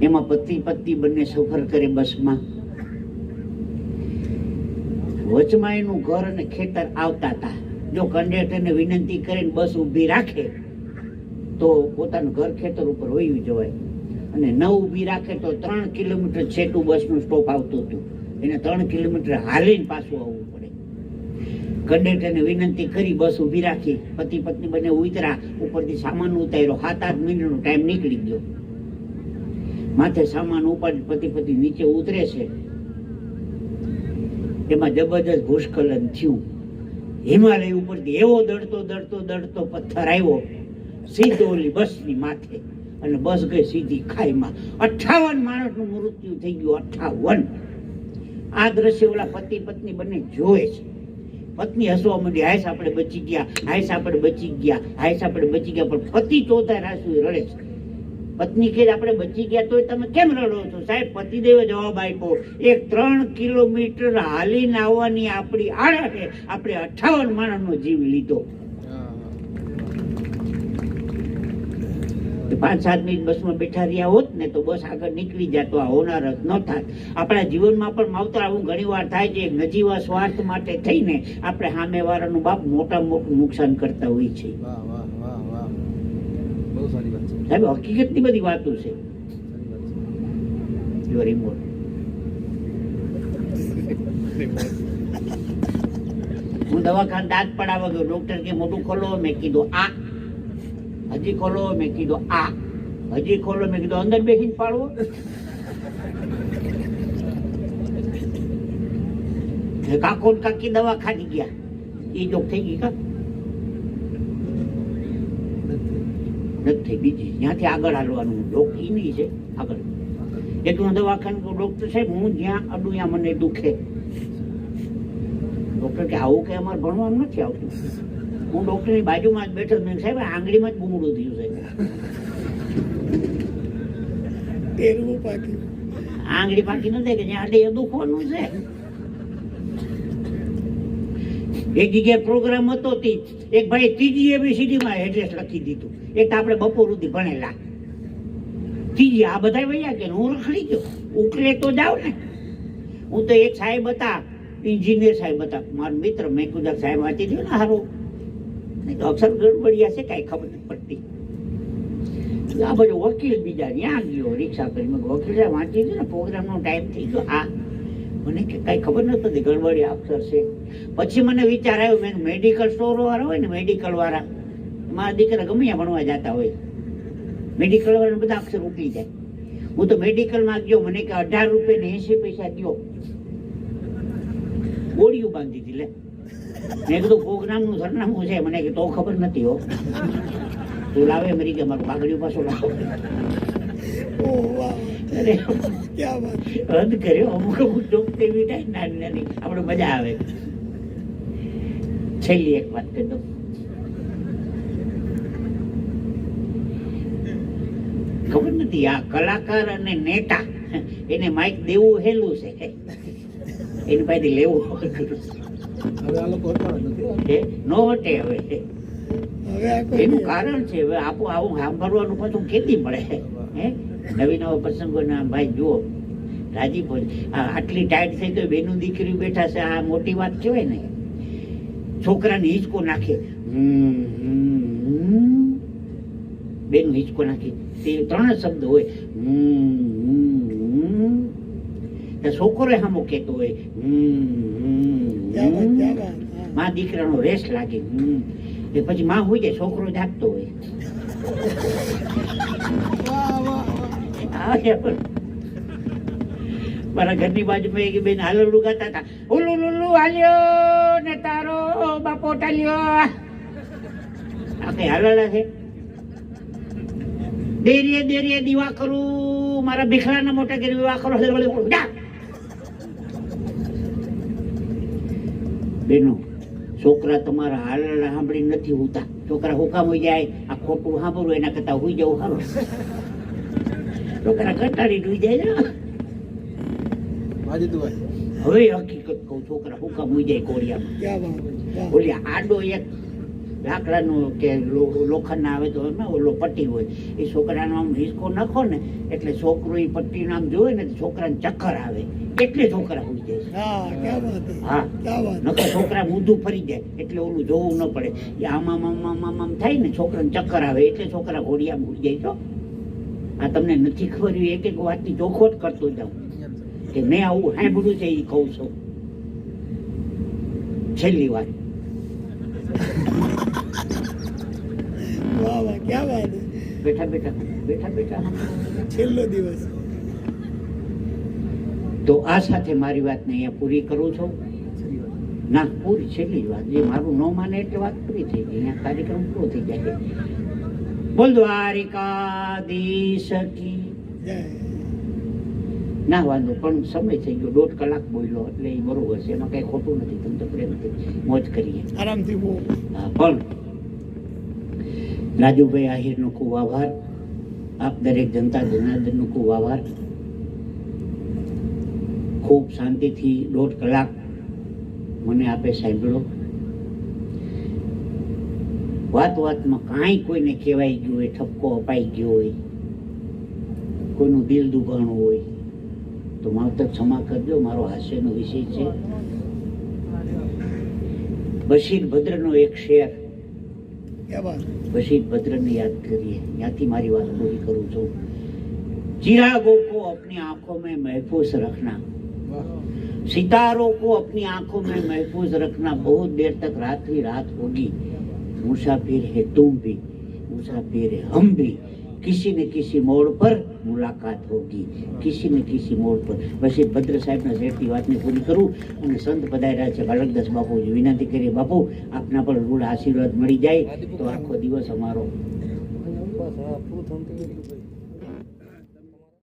એમાં પતિ પત્ની બંને સફર કરે બસમાં. વચમાં એનું ઘર અને ખેતર આવતા હતા. જો કંડક્ટરને વિનંતી કરીને બસ ઊભી રાખે તો પોતાનું ઘર ખેતર ઉપર વયું જવાય, અને ન ઊભી રાખે તો 3 કિલોમીટર છેટું બસનું સ્ટોપ આવતું હતું. એને 3 કિલોમીટર હાલીને પાછું આવવું પડે. કંડક્ટરને વિનંતી કરી બસ ઊભી રાખી. પતિ પત્ની બંને ઉતરા. ઉપરથી સામાન ઉતાર્યો. 7-8 મિનિટનો ટાઈમ નીકળી ગયો. માથે સામાન ઉપાડી પતિ પત્ની નીચે ઉતરે છે. એમાં જબરજસ્ત ભૂસ્ખલન થયું. હિમાલય ઉપરથી એવો દડતો પથ્થર આવ્યો સીધો ઓલી બસની માથે, અને બસ ગઈ સીધી ખાઈમાં. 58 માણસનું મૃત્યુ થઈ ગયું. 58. આ દ્રશ્ય ઓલા પતિ પત્ની બંને જોવે છે. પત્ની હસવા માંડી, હાઈસ આપણે બચી ગયા, હાઈસ આપણે બચી ગયા, હાઈસ આપણે બચી ગયા. પણ પતિ ચોથા રાસુ રડે છે. પત્ની કે આપણે બચી ગયા તોય તમે કેમ રડો છો? સાહેબ, પતિદેવે જવાબ આપ્યો, એક 3 કિલોમીટર હાલીને આવવાની આપણી આડે આપણે 58 માણસનો જીવ લીધો. 5-7 મિનિટ બસમાં બેઠા રહ્યા હોત ને તો બસ આગળ નીકળી જાય તો આ હોનાર જ ન થાત. આપણા જીવનમાં પણ માવતર આવું ઘણી વાર થાય છે. નજીવા સ્વાર્થ માટે થઈને આપણે સામેવાળાનું બાપ મોટું નુકસાન કરતા હોઈએ છીએ. સાહેબ, હકીકતની બધી વાતો છે. રિમોટ હું દવાખાને દાંત પડાવવા ગયો. ડોક્ટર કે મોટું ખોલો. મેં કીધું આ. હજી ખોલો. મેં કીધું આ. હજી ખોલો. મેં કીધું અંદર બેસીને પાડવો. કાકો કાકી દવા ખાધી ગયા. એ જોક થઈ ગઈ કા નથી બીજી. ત્યાંથી આગળ હાલવાનું. ડોક્ટર નહીં છે આગળ. એટલું દવાખાને ડોક્ટર સાહેબ હું જ્યાં અડું ત્યાં મને દુખે. ડોક્ટર કે આવું કે અમારે ભણવાનું નથી આવતું. હું ડોક્ટરની બાજુમાં જ બેઠો. મેં સાહેબ આંગળીમાં જ બુમડું થયું છે. આંગળી પાકી નથી કે જ્યાં અડે દુખવાનું છે. એક જગ્યાએ પ્રોગ્રામ હતો. એક ભાઈ ત્રીજી ABCD માં એડ્રેસ લખી દીધું. એક તો આપણે બપોર સુધી ભણેલા. ત્રીજી આ બધા વૈયા કે હું રખડી ગયો. ઉકલે તો જાવ ને. હું તો એક સાહેબ હતા, એન્જિનિયર સાહેબ હતા, મારો મિત્ર. મેં કીધું સાહેબ વાંચી દઉં ને હારું. નહીં તો અક્ષર ગડબડિયા છે, કાંઈ ખબર નથી પડતી. આ બાજુ વકીલ બીજા ત્યાં ગયો રિક્ષા કરી. મેં વકીલ વાંચી દઉં ને, પ્રોગ્રામનો ટાઈમ થઈ ગયો. આ મને કે કાંઈ ખબર નથી ગડબડિયા અક્ષર છે. પછી મને વિચાર આવ્યો, મેં મેડિકલ સ્ટોર વાળા હોય ને, મેડિકલ વાળા, મારા દીકરા ગમે ત્યાં ભણવા જતા હોય, મેડિકલ વાળા બધા અક્ષર ઉકલી જાય. હું તો મેડિકલમાં ગયો. મને કે 18 રૂપિયા ને 80 પૈસા દો. ગોળીઓ બાંધી હતી લે. મેં કીધું પ્રોગ્રામનું સરનામું છે. મને કે તો ખબર નથી હો. તું લાવે અમેરિકા મારું કાગળિયું પાછો લાવો. રદ કર્યો. અમુક ડોક્ટર નાની આપણે મજા આવે. છેલ્લી એક વાત કરી દઉં. ખબર નથી આ કલાકાર અને નેતા એને માઇક દેવું હેલું છે. એની પાસેથી લેવું નો હટે. હવે એનું કારણ છે હવે આવું સાંભળવાનું પાછું કેદી મળે. હે નવી નવા પ્રસંગોના ભાઈ જુઓ રાજીપો. આટલી ટાઈટ થઈ તો બેનું દીકરી બેઠા છે. આ મોટી વાત કહેવાય ને. છોકરાને હિંચકો નાખે. બેનું હિંચકો નાખી. તે 3 જ શબ્દ હોય. છોકરો સામો કહેતો હોય. માં દીકરાનો રેસ લાગે. એ પછી માં હોય જાય, છોકરો જાગતો હોય. મારા ઘરની બાજુમાં એક બેન હાલરડું ગાતા હતા. ઉલ્લુ લુલ્લુ હાલ્યો ને તારો બાપો ટાલ્યો. આ કઈ હાલરડા છે? દેરીએ દેરીએ દીવા કરું, મારા ભીખડાના મોટા કરી વિવાહ કરો. બેનો, છોકરા તમારા હાલરડા સાંભળી નથી હોતા. છોકરા હુકામ હોઈ જાય. આ ખોટું સાંભળવું એના કરતા હોઈ જવું સારું. છોકરા કંટાળી ડૂઈ જાય. હવે હકીકત કહું, છોકરા હુકા મૂઈ જાય કોળિયામાં. ક્યાં વાત વાહ. ઓલી આડો એક લાકડાનો કે લોખંડના આવે તો એમાં ઓલો પટ્ટી હોય, એ છોકરાનો આમ હિસકો નાખો ને એટલે છોકરો એ પટ્ટીને આમ જોવે ને તો છોકરાને ચક્કર આવે, એટલે છોકરા હોઈ જાય. હા ક્યાં વાત હે. હા, ક્યાં વાત નકર છોકરા ઊંધું ફરી જાય એટલે ઓલું જોવું ન પડે. એ આમ આમ આમ આમ આમ આમ થાય ને છોકરાને ચક્કર આવે એટલે છોકરા ઘોડિયા મૂકી જાય. છો આ તમને નથી ખબર, એક એક વાતની ચોખવટ કરતો જાઉં કે મેં આવું સાંભળ્યું છે એ કહું છું. છેલ્લી વાત, વાહ વાહ ક્યાં વાત હે. બેઠા બેઠા બેઠા બેઠા છેલ્લો દિવસ તો આ સાથે મારી વાતને અહીંયા પૂરી કરું છું. ના, પૂરી છેલ્લી જ વાત, જે મારું ન માને એટલે વાત પૂરી થઈ ગઈ, અહીંયા કાર્યક્રમ પૂરો થઈ જાય. બોલ દ્વારિકાધીશ કી. જય. ના વાંધો, પણ સમય થઈ ગયો, 1.5 કલાક બોલ્યો એટલે એ બરોબર છે, એમાં કઈ ખોટું નથી. તમે તો પ્રેમથી મોજ કરીએ. આરામથી બોલ. હા, પણ રાજુભાઈ આહિરનો ખૂબ આભાર, આપ દરેક જનતા જનાર્દનનો ખૂબ આભાર. ખૂબ શાંતિથી 1.5 કલાક મને આપે સાંભળ્યો. વાત વાતમાં કાંઈ કોઈને કહેવાઈ ગયું હોય, ઠપકો અપાઈ ગયો હોય, કોઈનું દિલ દુભાણું હોય તો માવતર ક્ષમા કરજો, મારો હાસ્યનો વિષય છે. બશીર ભદ્રનો એક શેર, ક્યાં વાત. બશીર ભદ્રને યાદ કરીએ, ત્યાંથી મારી વાત પૂરી કરું છું. चिरागों को अपनी आंखों में महफूज रखना, सितारों को अपनी आंखों में महफूज रखना, बहुत देर तक रात ही रात होगी, मुसाफिर है तुम भी, मुसाफिर है हम भी, किसी न किसी मोड़ पर मुलाकात होगी, किसी न किसी मोड़ पर. બશીર ભદ્ર સાહેબના શેઠની વાતને પૂરી કરું અને સંત પધાર્યા છે બાલકદાસ બાપુજી, વિનંતી કરીએ બાપુ આપના પર રૂઢ આશીર્વાદ મળી જાય તો આખો દિવસ અમારો પૂરું થતું